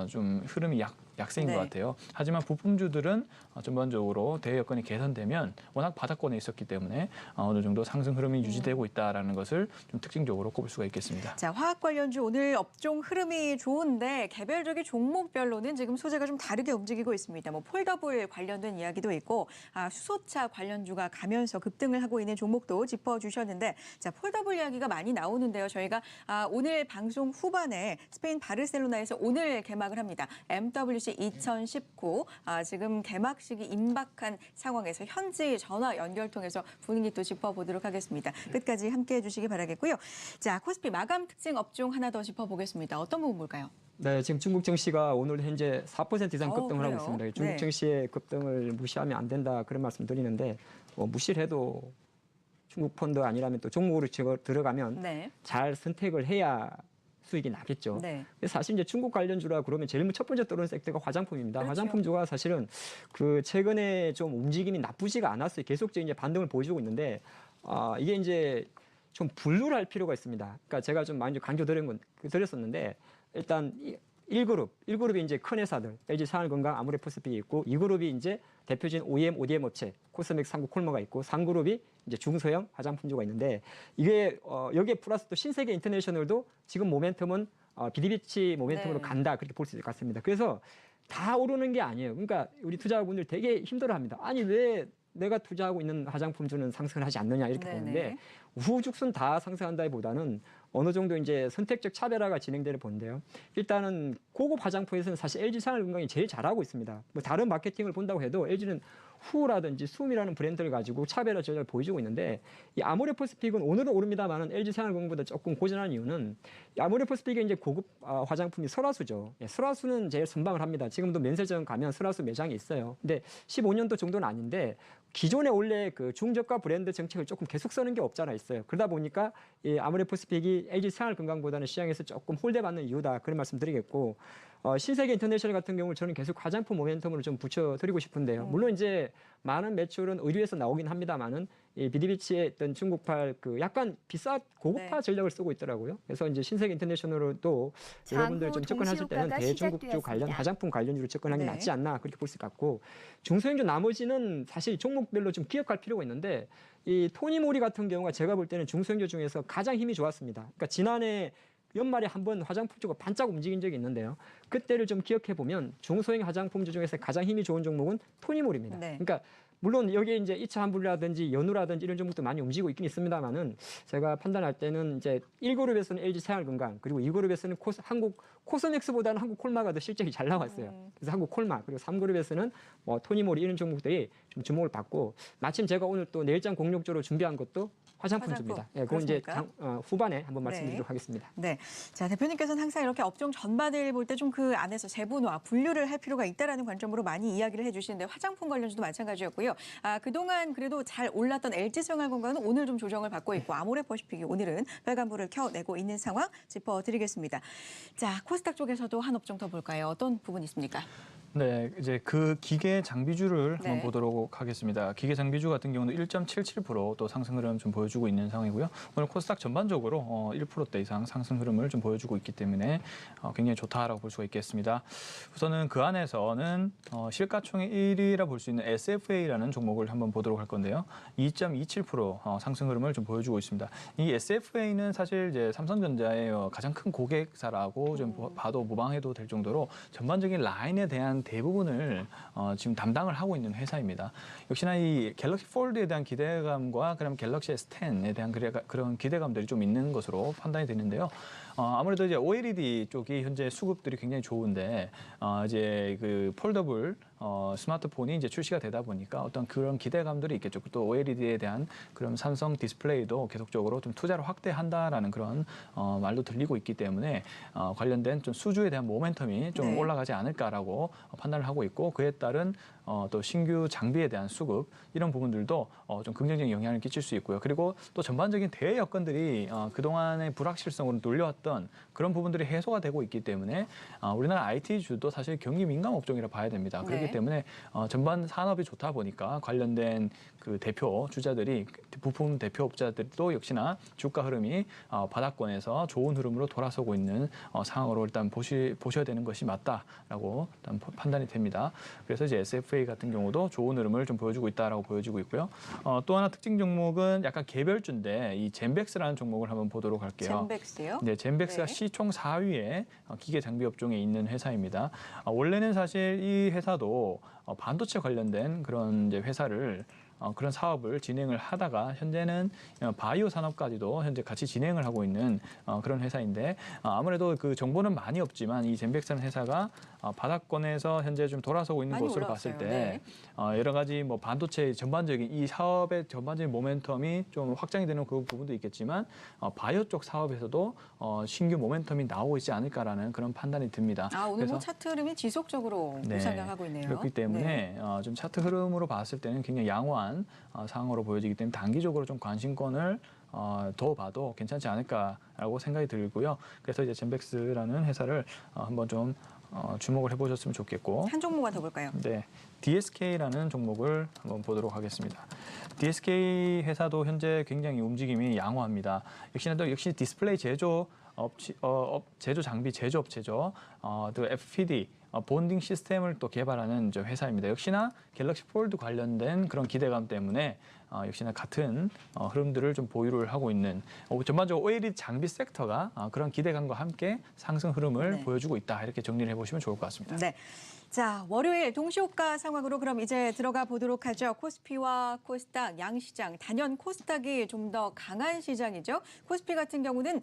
좀 흐름이 약세인 것 같아요. 하지만 부품주들은 전반적으로 대외 여건이 개선되면 워낙 바닥권에 있었기 때문에 어느 정도 상승 흐름이 유지되고 있다라는 것을 좀 특징적으로 꼽을 수가 있겠습니다. 자, 화학 관련주 오늘 업종 흐름이 좋은데 개별적인 종목별로는 지금 소재가 좀 다르게 움직이고 있습니다. 뭐 폴더블 관련된 이야기도 있고 수소차 관련주가 가면서 급등을 하고 있는 종목도 짚어주셨는데 자, 폴더블 이야기가 많이 나오는데요. 저희가 오늘 방송 후반에 스페인 바르셀로나에서 오늘 개막을 합니다. MWC 2019 지금 개막식이 임박한 상황에서 현지 전화 연결 통해서 분위기 또 짚어보도록 하겠습니다. 끝까지 함께해 주시기 바라겠고요. 자, 코스피 마감 특징 업종 하나 더 짚어보겠습니다. 어떤 부분 볼까요? 네, 지금 중국 증시가 오늘 현재 4% 이상 급등을 하고 그래요? 있습니다. 중국 네. 증시의 급등을 무시하면 안 된다 그런 말씀 드리는데 무시를 해도 중국 펀드 아니라면 또 종목으로 들어가면 네. 잘 선택을 해야 수익이 나겠죠. 네. 사실 이제 중국 관련주라 그러면 제일 첫 번째 떠오르는 섹터가 화장품입니다. 그렇죠. 화장품주가 사실은 그 최근에 좀 움직임이 나쁘지가 않았어요. 계속적인 이제 반등을 보여주고 있는데 이게 이제 좀 분류를 할 필요가 있습니다. 그러니까 제가 좀 많이 드렸었는데 일단 1그룹이 이제 큰 회사들, LG 상하이건강, 아모레퍼스픽이 있고 2그룹이 이제 대표적인 OEM, ODM 업체, 코스맥, 삼국, 콜마가 있고 3그룹이 이제 중소형 화장품주가 있는데 이게 여기에 플러스 또 신세계 인터내셔널도 지금 모멘텀은 비디비치 모멘텀으로 간다 그렇게 볼 수 있을 것 같습니다. 그래서 다 오르는 게 아니에요. 그러니까 우리 투자자분들 되게 힘들어합니다. 아니 왜 내가 투자하고 있는 화장품주는 상승을 하지 않느냐 이렇게 보는데 우후죽순 다 상승한다기보다는 어느 정도 이제 선택적 차별화가 진행되는 본데요. 일단은 고급 화장품에서는 사실 LG 상하이건강이 제일 잘하고 있습니다. 뭐 다른 마케팅을 본다고 해도 LG는 후라든지 숨이라는 브랜드를 가지고 차별화 전략을 보여주고 있는데 이 아모레퍼스픽은 오늘은 오릅니다만은 LG 상하이건강보다 조금 고전한 이유는 아모레퍼스픽의 이제 고급 화장품이 설화수죠. 설화수는 제일 선방을 합니다. 지금도 면세점 가면 설화수 매장이 있어요. 근데 15년도 정도는 아닌데 기존에 원래 그 중저가 브랜드 정책을 조금 계속 쓰는 게 없잖아 있어요. 그러다 보니까 이 아모레퍼스픽이 LG 상하이건강보다는 시장에서 조금 홀대받는 이유다 그런 말씀 드리겠고 신세계 인터내셔널 같은 경우는 저는 계속 화장품 모멘텀으로 좀 붙여드리고 싶은데요. 물론 이제 많은 매출은 의류에서 나오긴 합니다만은 이 비디비치의 어떤 중국발 그 약간 고급화 전략을 쓰고 있더라고요. 그래서 이제 신세계 인터내셔널도 여러분들 좀 접근하실 때는 대중국주 관련 화장품 관련주로 접근하는 게 낫지 않나 그렇게 볼 수 있겠고 중소형주 나머지는 사실 종목별로 좀 기억할 필요가 있는데 이 토니모리 같은 경우가 제가 볼 때는 중소형주 중에서 가장 힘이 좋았습니다. 그러니까 지난해 연말에 한번 화장품주가 반짝 움직인 적이 있는데요. 그때를 좀 기억해 보면 중소형 화장품주 중에서 가장 힘이 좋은 종목은 토니모리입니다. 그러니까 물론 여기에 이제 이차환불이라든지 연우라든지 이런 종목도 많이 움직이고 있긴 있습니다만은 제가 판단할 때는 이제 1그룹에서는 LG 상하이건강 그리고 2그룹에서는 한국 코스맥스보다는 한국 콜마가 더 실적이 잘 나왔어요. 그래서 한국 콜마 그리고 3그룹에서는 뭐 토니모리 이런 종목들이 좀 주목을 받고 마침 제가 오늘 또 내일장 공룡조로 준비한 것도 화장품주입니다. 예, 그건 이제 후반에 한번 말씀드리도록 하겠습니다. 네. 자, 대표님께서는 항상 이렇게 업종 전반을 볼 때 좀 그 안에서 세분화, 분류를 할 필요가 있다라는 관점으로 많이 이야기를 해주시는데 화장품 관련주도 마찬가지였고요. 그동안 그래도 잘 올랐던 LG생활건강은 오늘 좀 조정을 받고 있고 아모레퍼시픽이 오늘은 빨간불을 켜내고 있는 상황 짚어드리겠습니다. 자, 코스닥 쪽에서도 한 업종 더 볼까요? 어떤 부분이 있습니까? 네, 이제 그 기계 장비주를 한번 보도록 하겠습니다. 기계 장비주 같은 경우는 1.77% 상승 흐름 좀 보여주고 있는 상황이고요. 오늘 코스닥 전반적으로 1% 이상 상승 흐름을 좀 보여주고 있기 때문에 굉장히 좋다라고 볼 수가 있겠습니다. 우선은 그 안에서는 시가총액 1위라 볼 수 있는 SFA라는 종목을 한번 보도록 할 건데요. 2.27% 상승 흐름을 좀 보여주고 있습니다. 이 SFA는 사실 이제 삼성전자의 가장 큰 고객사라고 좀 봐도 무방해도 될 정도로 전반적인 라인에 대한 대부분을 지금 담당을 하고 있는 회사입니다. 역시나 이 갤럭시 폴드에 대한 기대감과 그럼 갤럭시 S10에 대한 그런 기대감들이 좀 있는 것으로 판단이 되는데요. 아무래도 이제 OLED 쪽이 현재 수급들이 굉장히 좋은데 이제 그 폴더블 스마트폰이 이제 출시가 되다 보니까 어떤 그런 기대감들이 있겠죠. 또 OLED에 대한 그런 삼성 디스플레이도 계속적으로 좀 투자를 확대한다라는 그런 말도 들리고 있기 때문에 관련된 좀 수주에 대한 모멘텀이 좀 올라가지 않을까라고 판단을 하고 있고 그에 따른 또 신규 장비에 대한 수급 이런 부분들도 좀 긍정적인 영향을 끼칠 수 있고요. 그리고 또 전반적인 대외 여건들이 그동안의 불확실성으로 눌려왔던 그런 부분들이 해소가 되고 있기 때문에 우리나라 IT주도 사실 경기 민감 업종이라 봐야 됩니다. 그렇기 때문에 전반 산업이 좋다 보니까 관련된 그 대표 주자들이 부품 대표업자들도 역시나 주가 흐름이 바닥권에서 좋은 흐름으로 돌아서고 있는 상황으로 일단 보셔야 되는 것이 맞다라고 일단 판단이 됩니다. 그래서 이제 SFA 같은 경우도 좋은 흐름을 좀 보여주고 있다라고 보여지고 있고요. 또 하나 특징 종목은 약간 개별주인데 이 젠백스라는 종목을 한번 보도록 할게요. 젠백스요? 네, 젠백스가 시총 4위에 기계 장비 업종에 있는 회사입니다. 원래는 사실 이 회사도 반도체 관련된 그런 이제 회사를 그런 사업을 진행을 하다가 현재는 바이오 산업까지도 현재 같이 진행을 하고 있는 그런 회사인데 아무래도 그 정보는 많이 없지만 이 젠백스라는 회사가 바닥권에서 현재 좀 돌아서고 있는 것으로 봤을 때 여러 가지 뭐 반도체 전반적인 이 사업의 전반적인 모멘텀이 좀 확장이 되는 그 부분도 있겠지만 바이오 쪽 사업에서도 신규 모멘텀이 나오고 있지 않을까라는 그런 판단이 듭니다. 오늘 뭐 차트 흐름이 지속적으로 우상향하고 있네요. 그렇기 때문에 좀 차트 흐름으로 봤을 때는 굉장히 양호한 상황으로 보여지기 때문에 단기적으로 좀 관심권을 더 봐도 괜찮지 않을까라고 생각이 들고요. 그래서 이제 젠백스라는 회사를 한번 좀 주목을 해보셨으면 좋겠고 한 종목만 더 볼까요? 네, DSK라는 종목을 한번 보도록 하겠습니다. DSK 회사도 현재 굉장히 움직임이 양호합니다. 역시 디스플레이 제조 장비 제조업체죠. 또 FPD 본딩 시스템을 또 개발하는 회사입니다. 역시나 갤럭시 폴드 관련된 그런 기대감 때문에 역시나 같은 흐름들을 좀 보유를 하고 있는 전반적으로 OLED 장비 섹터가 그런 기대감과 함께 상승 흐름을 보여주고 있다. 이렇게 정리를 해보시면 좋을 것 같습니다. 네. 자, 월요일 동시호가 상황으로 그럼 이제 들어가 보도록 하죠. 코스피와 코스닥, 양시장, 단연 코스닥이 좀 더 강한 시장이죠. 코스피 같은 경우는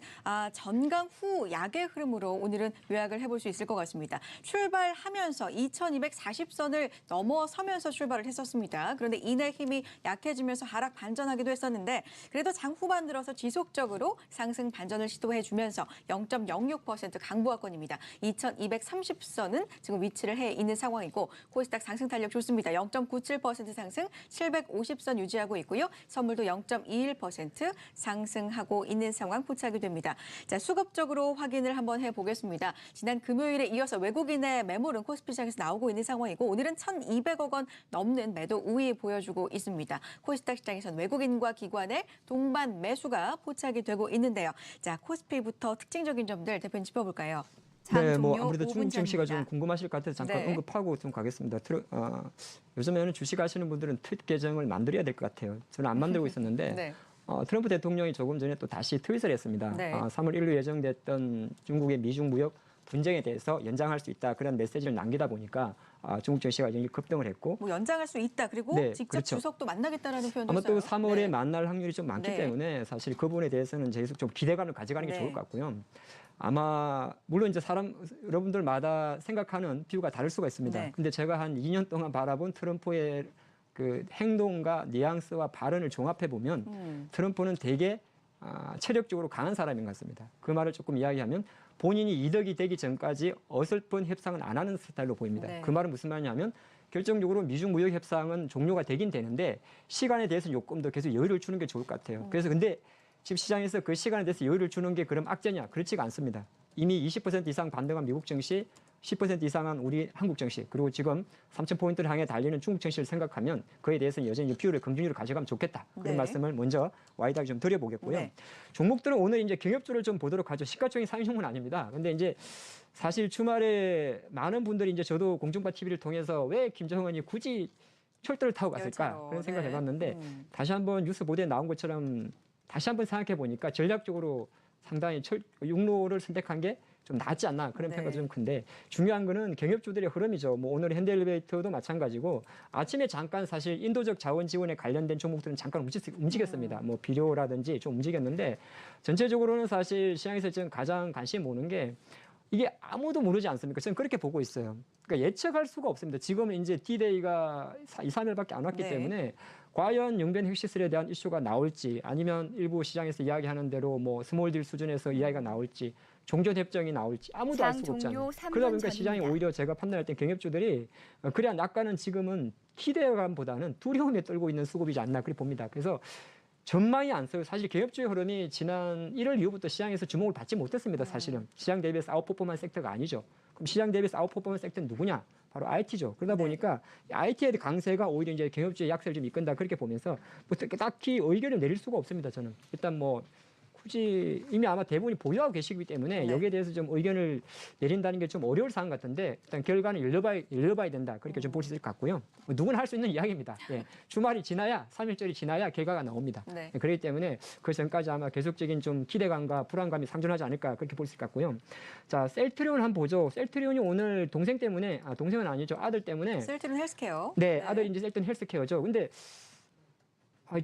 전강 후 약의 흐름으로 오늘은 요약을 해볼 수 있을 것 같습니다. 출발하면서 2240선을 넘어서면서 출발을 했었습니다. 그런데 이내 힘이 약해지면서 하락 반전하기도 했었는데 그래도 장 후반 들어서 지속적으로 상승 반전을 시도해주면서 0.06% 강보합권입니다. 2230선은 지금 위치를 해 있는 상황이고 코스닥 상승 탄력 좋습니다. 0.97% 상승 750선 유지하고 있고요. 선물도 0.21% 상승하고 있는 상황 포착이 됩니다. 자, 수급적으로 확인을 한번 해보겠습니다. 지난 금요일에 이어서 외국인의 매물은 코스피 시장에서 나오고 있는 상황이고 오늘은 1,200억 원 넘는 매도 우위 보여주고 있습니다. 코스닥 시장에서는 외국인과 기관의 동반 매수가 포착이 되고 있는데요. 자, 코스피부터 특징적인 점들 대표님 짚어볼까요? 네, 뭐 아무래도 중국증 씨가 좀 궁금하실 것 같아서 잠깐 언급하고 좀 가겠습니다. 요즘에는 주식하시는 분들은 트윗 계정을 만들어야 될 것 같아요. 저는 안 만들고 있었는데 트럼프 대통령이 조금 전에 또 다시 트윗을 했습니다. 3월 1일 예정됐던 중국의 미중 무역 분쟁에 대해서 연장할 수 있다 그런 메시지를 남기다 보니까 중국 증시가 굉장히 급등을 했고 뭐 연장할 수 있다 그리고 직접 주석도 만나겠다라는 표현도 아마 있어요. 또 3월에 만날 확률이 좀 많기 때문에 사실 그 부분에 대해서는 계속 좀 기대감을 가져가는 게 좋을 것 같고요. 아마 물론 이제 여러분들마다 생각하는 뷰가 다를 수가 있습니다. 근데 제가 한 2년 동안 바라본 트럼프의 그 행동과 뉘앙스와 발언을 종합해 보면 트럼프는 되게 체력적으로 강한 사람인 것 같습니다. 그 말을 조금 이야기하면 본인이 이득이 되기 전까지 어설픈 협상은 안 하는 스타일로 보입니다. 네. 그 말은 무슨 말이냐면 결정적으로 미중 무역 협상은 종료가 되긴 되는데 시간에 대해서는 조금 더 계속 여유를 주는 게 좋을 것 같아요. 그래서 근데 지금 시장에서 그 시간에 대해서 여유를 주는 게 그럼 악재냐? 그렇지가 않습니다. 이미 20% 이상 반등한 미국 증시, 10% 이상한 우리 한국 증시, 그리고 지금 3,000포인트를 향해 달리는 중국 증시를 생각하면 그에 대해서는 여전히 비율을 긍정적으로 가져가면 좋겠다. 그런 네. 말씀을 먼저 와이드하게 좀 드려보겠고요. 네. 종목들은 오늘 이제 경협주를 좀 보도록 하죠. 시가총액 상위 종목은 아닙니다. 근데 이제 사실 주말에 많은 분들이 이제 저도 공중파 TV를 통해서 왜 김정은 의원이 굳이 철도를 타고 갔을까 그렇죠. 그런 생각을 네. 해봤는데 다시 한번 뉴스 보도에 나온 것처럼 다시 한번 생각해 보니까 전략적으로 상당히 육로를 선택한 게 좀 낫지 않나 그런 네. 평가도 좀 큰데 중요한 거는 경협주들의 흐름이죠. 뭐 오늘 현대엘리베이터도 마찬가지고 아침에 잠깐 사실 인도적 자원 지원에 관련된 종목들은 잠깐 움직였습니다. 뭐 비료라든지 좀 움직였는데 전체적으로는 사실 시장에서 지금 가장 관심 모는 게 이게 아무도 모르지 않습니까? 저는 그렇게 보고 있어요. 그러니까 예측할 수가 없습니다. 지금은 이제 D-Day가 2, 3일밖에 안 왔기 네. 때문에 과연 영변 핵시설에 대한 이슈가 나올지 아니면 일부 시장에서 이야기하는 대로 뭐 스몰딜 수준에서 이야기가 나올지 종전협정이 나올지 아무도 알 수가 없잖아요. 그러다 보니까 시장이 오히려 제가 판단할 때 경협주들이 그래야 낙가는 지금은 기대감보다는 두려움에 떨고 있는 수급이지 않나 그렇게 봅니다. 그래서 전망이 안 써요. 사실 개업주의 흐름이 지난 1월 이후부터 시장에서 주목을 받지 못했습니다. 사실은 시장 대비해서 아웃퍼포먼스 섹터가 아니죠. 그럼 시장 대비해서 아웃퍼포먼스 섹터는 누구냐? 바로 IT죠. 그러다 보니까 IT의 강세가 오히려 이제 개업주의 약세를 좀 이끈다 그렇게 보면서 뭐 딱히 의견을 내릴 수가 없습니다. 저는 일단 뭐 굳이 이미 아마 대부분이 보유하고 계시기 때문에 여기에 대해서 좀 의견을 내린다는 게 좀 어려울 사안 같은데 일단 결과는 열려봐야 된다 그렇게 좀 볼 수 있을 것 같고요. 뭐 누구나 할 수 있는 이야기입니다. 예. 주말이 지나야 3일절이 지나야 결과가 나옵니다. 네. 예, 그렇기 때문에 그 전까지 아마 계속적인 좀 기대감과 불안감이 상존하지 않을까 그렇게 볼 수 있을 것 같고요. 자, 셀트리온 한번 보죠. 셀트리온이 오늘 동생 때문에 동생은 아니죠. 아들 때문에 셀트리온 헬스케어. 네, 아들이 이제 셀트리온 헬스케어죠. 근데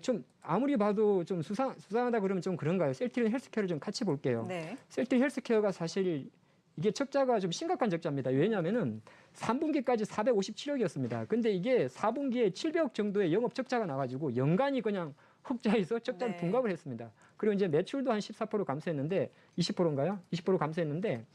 좀 아무리 봐도 좀 수상하다 그러면 좀 그런가요? 셀트리온 헬스케어를 좀 같이 볼게요. 네. 셀트리온 헬스케어가 사실 이게 적자가 좀 심각한 적자입니다. 왜냐하면은 3분기까지 457억이었습니다. 근데 이게 4분기에 700억 정도의 영업 적자가 나가지고 연간이 그냥 흑자에서 적자를 네. 둔갑을 했습니다. 그리고 이제 매출도 한 14% 감소했는데 20%인가요? 20% 감소했는데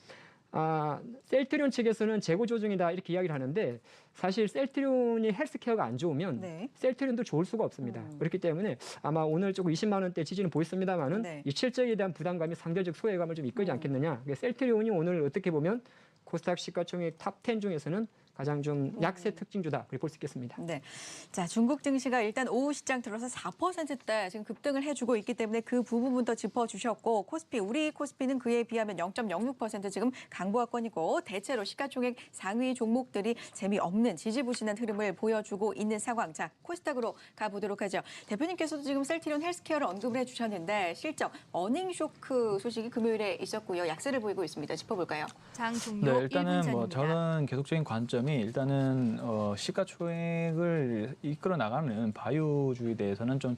셀트리온 측에서는 재고 조정이다 이렇게 이야기를 하는데 사실 셀트리온이 헬스케어가 안 좋으면 네. 셀트리온도 좋을 수가 없습니다. 그렇기 때문에 아마 오늘 조금 20만 원대 지지는 보였습니다만은 네. 이 실적에 대한 부담감이 상대적 소외감을 좀 이끌지 않겠느냐. 셀트리온이 오늘 어떻게 보면 코스닥 시가총액 탑 10 중에서는 가장 좀 약세 특징주다 그렇게 볼 수 있겠습니다. 네. 자, 중국 증시가 일단 오후 시장 들어서 4%대 지금 급등을 해주고 있기 때문에 그 부분부터 짚어주셨고 우리 코스피는 그에 비하면 0.06% 지금 강보합권이고 대체로 시가총액 상위 종목들이 재미없는 지지부진한 흐름을 보여주고 있는 상황. 자, 코스닥으로 가보도록 하죠. 대표님께서도 지금 셀트리온 헬스케어를 언급을 해주셨는데 실적 어닝 쇼크 소식이 금요일에 있었고요. 약세를 보이고 있습니다. 짚어볼까요? 장 네, 종료 일단은 1분 뭐 전입니다. 저는 계속적인 관점이 일단은 시가총액을 이끌어 나가는 바이오주에 대해서는 좀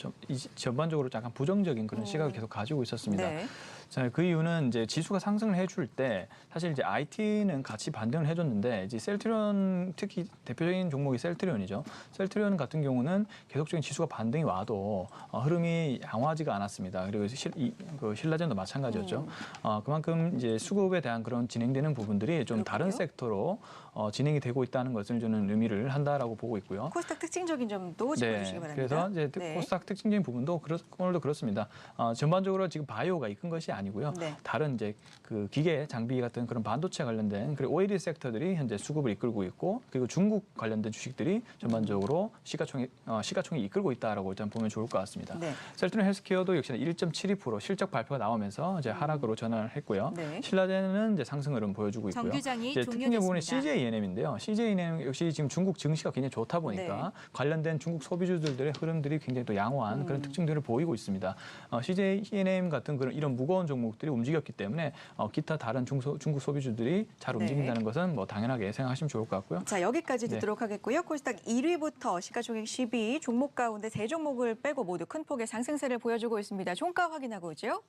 전반적으로 약간 부정적인 그런 시각을 계속 가지고 있었습니다. 네. 자, 그 이유는 이제 지수가 상승을 해줄 때 사실 이제 IT는 같이 반등을 해줬는데 이제 셀트리온 특히 대표적인 종목이 셀트리온이죠. 셀트리온 같은 경우는 계속적인 지수가 반등이 와도 흐름이 양호하지가 않았습니다. 그리고 신라젠도 마찬가지였죠. 그만큼 이제 수급에 대한 그런 진행되는 부분들이 좀 다른 섹터로 진행이 되고 있다는 것을 저는 의미를 한다라고 보고 있고요. 코스닥 특징적인 점도 짚어주시기 바랍니다. 그래서 이제 코스닥 특징적인 부분도 오늘도 그렇습니다. 전반적으로 지금 바이오가 이끈 것이 아니고요. 네. 다른 이제 그 기계 장비 같은 그런 반도체 관련된 그리고 OLED 섹터들이 현재 수급을 이끌고 있고 그리고 중국 관련된 주식들이 전반적으로 시가총액이 이끌고 있다라고 일단 보면 좋을 것 같습니다. 네. 셀트리온 헬스케어도 역시나 1.72% 실적 발표가 나오면서 이제 하락으로 전환을 했고요. 네. 신라젠은 이제 상승 흐름 보여주고 있고요. 정규장이 이제 특징적인 부분이 종료됐습니다. CJENM인데요. CJENM 역시 지금 중국 증시가 굉장히 좋다 보니까 네. 관련된 중국 소비주들의 흐름들이 굉장히 또 양호한 그런 특징들을 보이고 있습니다. CJENM 같은 그런 이런 무거운 종목들이 움직였기 때문에 기타 다른 중국 소비주들이 잘 움직인다는 것은 뭐 당연하게 생각하시면 좋을 것 같고요. 자, 여기까지 듣도록 하겠고요. 코스닥 1위부터 시가총액 10위 종목 가운데 세 종목을 빼고 모두 큰 폭의 상승세를 보여주고 있습니다. 종가 확인하고 있죠.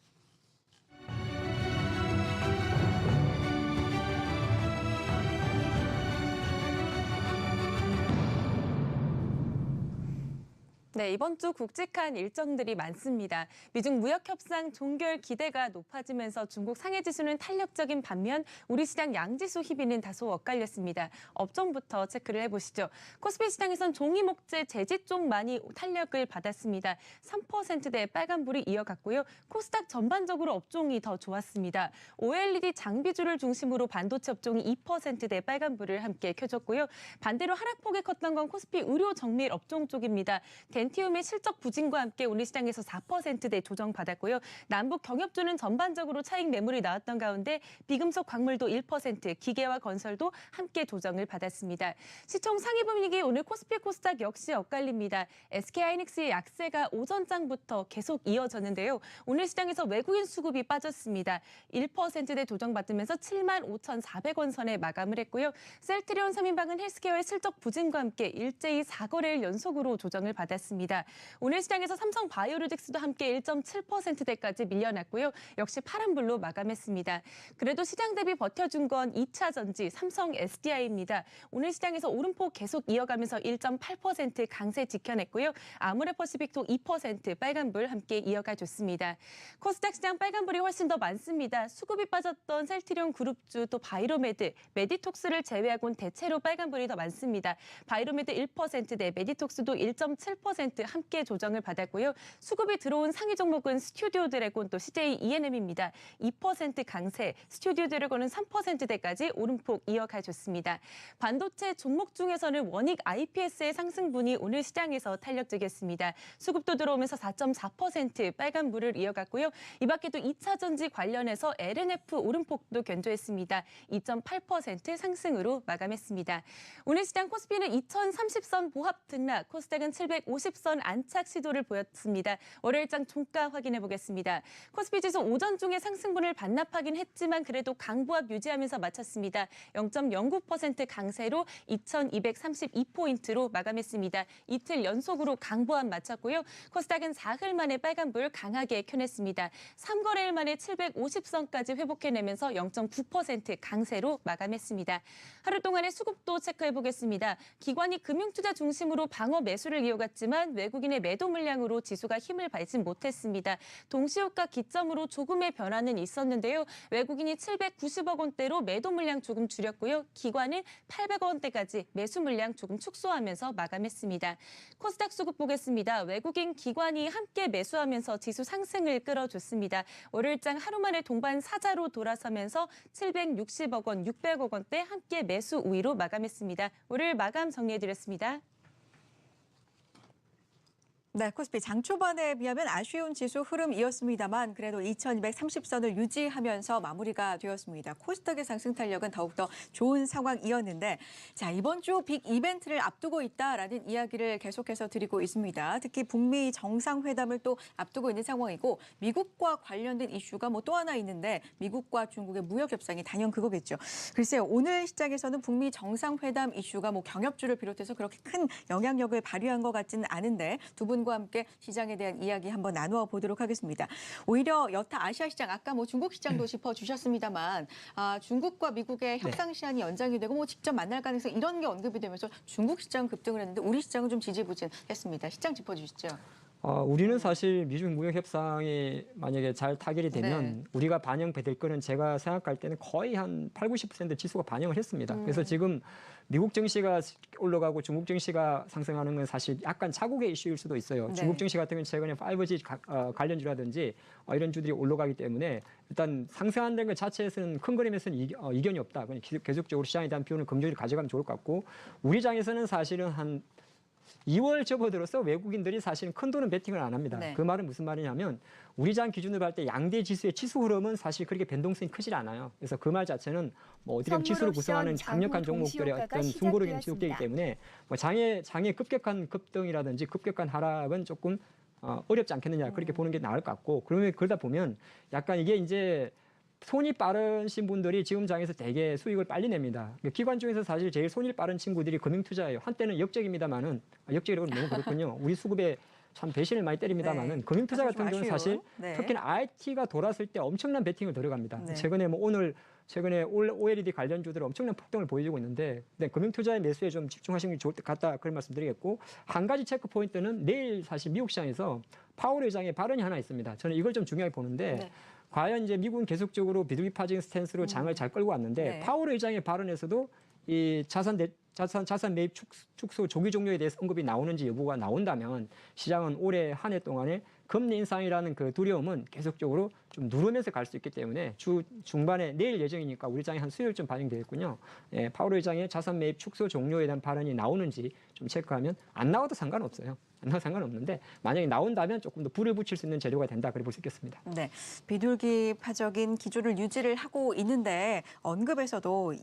네, 이번 주 굵직한 일정들이 많습니다. 미중 무역 협상 종결 기대가 높아지면서 중국 상해 지수는 탄력적인 반면 우리 시장 양지수 희비는 다소 엇갈렸습니다. 업종부터 체크를 해보시죠. 코스피 시장에선 종이 목재 재지 쪽 많이 탄력을 받았습니다. 3%대 빨간불이 이어갔고요. 코스닥 전반적으로 업종이 더 좋았습니다. OLED 장비주를 중심으로 반도체 업종이 2%대 빨간불을 함께 켜줬고요. 반대로 하락폭이 컸던 건 코스피 의료 정밀 업종 쪽입니다. 덴티움의 실적 부진과 함께 오늘 시장에서 4%대 조정받았고요. 남북 경협주는 전반적으로 차익 매물이 나왔던 가운데 비금속 광물도 1%, 기계와 건설도 함께 조정을 받았습니다. 시총 상위 분위기 오늘 코스피 코스닥 역시 엇갈립니다. SK하이닉스의 약세가 오전장부터 계속 이어졌는데요. 오늘 시장에서 외국인 수급이 빠졌습니다. 1%대 조정받으면서 75,400원 선에 마감을 했고요. 셀트리온 3인방은 헬스케어의 실적 부진과 함께 일제히 4거래일 연속으로 조정을 받았습니다. 오늘 시장에서 삼성 바이오로직스도 함께 1.7%대까지 밀려났고요. 역시 파란불로 마감했습니다. 그래도 시장 대비 버텨준 건 2차 전지 삼성 SDI입니다. 오늘 시장에서 오름폭 계속 이어가면서 1.8% 강세 지켜냈고요. 아모레퍼시픽도 2% 빨간불 함께 이어가줬습니다. 코스닥 시장 빨간불이 훨씬 더 많습니다. 수급이 빠졌던 셀트리온 그룹주 또 바이로메드, 메디톡스를 제외하고는 대체로 빨간불이 더 많습니다. 바이로메드 1%대, 메디톡스도 1.7% 함께 조정을 받았고요. 수급이 들어온 상위 종목은 스튜디오 드래곤 또 CJ ENM입니다. 2% 강세, 스튜디오 드래곤은 3%대까지 오름폭 이어가줬습니다. 반도체 종목 중에서는 원익 IPS의 상승분이 오늘 시장에서 탄력적이었습니다. 수급도 들어오면서 4.4% 빨간불을 이어갔고요. 이 밖에도 2차 전지 관련해서 LNF 오름폭도 견조했습니다. 2.8% 상승으로 마감했습니다. 오늘 시장 코스피는 2030선 보합 등락, 코스닥은 750선 안착 시도를 보였습니다. 월요일장 종가 확인해 보겠습니다. 코스피 지수 오전 중에 상승분을 반납하긴 했지만 그래도 강보합 유지하면서 마쳤습니다. 0.09% 강세로 2232포인트로 마감했습니다. 이틀 연속으로 강보합 마쳤고요. 코스닥은 4흘 만에 빨간불 강하게 켜냈습니다. 3거래일 만에 750선까지 회복해내면서 0.9% 강세로 마감했습니다. 하루 동안의 수급도 체크해 보겠습니다. 기관이 금융투자 중심으로 방어 매수를 이어갔지만 외국인의 매도 물량으로 지수가 힘을 발지 못했습니다. 동시효과 기점으로 조금의 변화는 있었는데요. 외국인이 790억 원대로 매도 물량 조금 줄였고요. 기관은 800억 원대까지 매수 물량 조금 축소하면서 마감했습니다. 코스닥 수급 보겠습니다. 외국인 기관이 함께 매수하면서 지수 상승을 끌어줬습니다. 월요일장 하루 만에 동반 사자로 돌아서면서 760억 원, 600억 원대 함께 매수 우위로 마감했습니다. 월요일 마감 정리해드렸습니다. 네, 코스피 장 초반에 비하면 아쉬운 지수 흐름이었습니다만 그래도 2230선을 유지하면서 마무리가 되었습니다. 코스닥의 상승 탄력은 더욱더 좋은 상황이었는데 자, 이번 주 빅 이벤트를 앞두고 있다라는 이야기를 계속해서 드리고 있습니다. 특히 북미 정상회담을 또 앞두고 있는 상황이고 미국과 관련된 이슈가 뭐 또 하나 있는데 미국과 중국의 무역 협상이 단연 그거겠죠. 글쎄요, 오늘 시장에서는 북미 정상회담 이슈가 뭐 경협주를 비롯해서 그렇게 큰 영향력을 발휘한 것 같지는 않은데 두 분과 함께 시장에 대한 이야기 한번 나누어 보도록 하겠습니다. 오히려 여타 아시아 시장, 아까 뭐 중국 시장도 짚어주셨습니다만 중국과 미국의 협상 시한이 연장이 되고 뭐 직접 만날 가능성 이런 게 언급이 되면서 중국 시장 급등을 했는데 우리 시장은 좀 지지부진했습니다. 시장 짚어주시죠. 우리는 사실 미중 무역 협상이 만약에 잘 타결이 되면 우리가 반영될 거는 제가 생각할 때는 거의 한 8, 90% 지수가 반영을 했습니다. 그래서 지금 미국 증시가 올라가고 중국 증시가 상승하는 건 사실 약간 자국의 이슈일 수도 있어요. 중국 증시 같은 경우는 최근에 5G 관련주라든지 이런 주들이 올라가기 때문에 일단 상승한다는 것 자체에서는 큰 그림에서는 이견이 없다. 그냥 계속적으로 시장에 대한 비율을 긍정적으로 가져가면 좋을 것 같고 우리 장에서는 사실은 한 2월 접어들어서 외국인들이 사실은 큰 돈은 베팅을 안 합니다. 그 말은 무슨 말이냐면 우리 장 기준으로 할 때 양대 지수의 지수 흐름은 사실 그렇게 변동성이 크질 않아요. 그래서 그 말 자체는 뭐 어떻게 보면 지수를 구성하는 강력한 종목들의 어떤 숨고르기는 지속되기 때문에 뭐 장의 급격한 급등이라든지 급격한 하락은 조금 어렵지 않겠느냐 그렇게 보는 게 나을 것 같고 그러면 그러다 보면 약간 이게 이제 손이 빠르신 분들이 지금 장에서 되게 수익을 빨리 냅니다. 기관 중에서 사실 제일 손이 빠른 친구들이 금융투자예요. 한때는 역적입니다만은 역적이라고 너무 그렇군요. 우리 수급의 참 배신을 많이 때립니다만은 네. 금융투자 사실 좀 같은 경우는 아쉬운. 사실 네. 특히나 IT가 돌았을 때 엄청난 베팅을 들어갑니다. 네. 최근에 최근에 OLED 관련주들은 엄청난 폭등을 보여주고 있는데 금융투자의 매수에 좀 집중하시는 게 좋을 것 같다 그런 말씀드리겠고 한 가지 체크 포인트는 내일 사실 미국 시장에서 파월 의장의 발언이 하나 있습니다. 저는 이걸 좀 중요하게 보는데 네. 과연 이제 미국은 계속적으로 비둘기파적인 스탠스로 장을 잘 끌고 왔는데 네. 파월 의장의 발언에서도 이 자산 매입 축소 조기 종료에 대해서 언급이 나오는지 여부가 나온다면 시장은 올해 한 해 동안에 금리 인상이라는 그 두려움은 계속적으로 좀 누르면서 갈 수 있기 때문에 주 중반에 내일 예정이니까 우리 장에 한 수요일쯤 반영되겠군요. 예, 파월 의장의 자산 매입 축소 종료에 대한 발언이 나오는지 좀 체크하면 안 나와도 상관없어요. 안 나와도 상관없는데 만약에 나온다면 조금 더 불을 붙일 수 있는 재료가 된다 그렇게 볼 수 있겠습니다. 네, 비둘기파적인 기조를 유지를 하고 있는데 언급에서도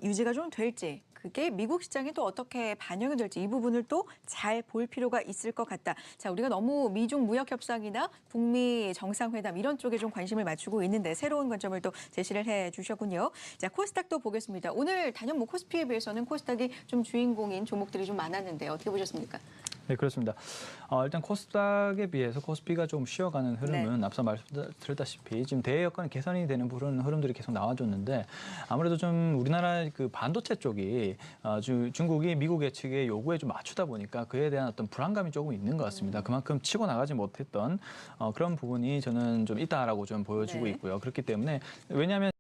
유지가 좀 될지 그게 미국 시장에 또 어떻게 반영이 될지 이 부분을 또 잘 볼 필요가 있을 것 같다. 자, 우리가 너무 미중 무역 협상이나 북미 정상회담 이런 쪽에 좀 관심을 맞추고 있는데 새로운 관점을 또 제시를 해 주셨군요. 자, 코스닥도 보겠습니다. 오늘 단연 코스피에 비해서는 코스닥이 좀 주인공인 종목들이 좀 많았는데 어떻게 보셨습니까? 네, 그렇습니다. 일단 코스닥에 비해서 코스피가 좀 쉬어가는 흐름은 앞서 말씀드렸다시피 지금 대외 여건이 개선이 되는 흐름들이 계속 나와줬는데 아무래도 좀 우리나라 그 반도체 쪽이 중국이 미국의 측의 요구에 좀 맞추다 보니까 그에 대한 어떤 불안감이 조금 있는 것 같습니다. 그만큼 치고 나가지 못했던 그런 부분이 저는 좀 있다라고 좀 보여지고 있고요. 그렇기 때문에 왜냐하면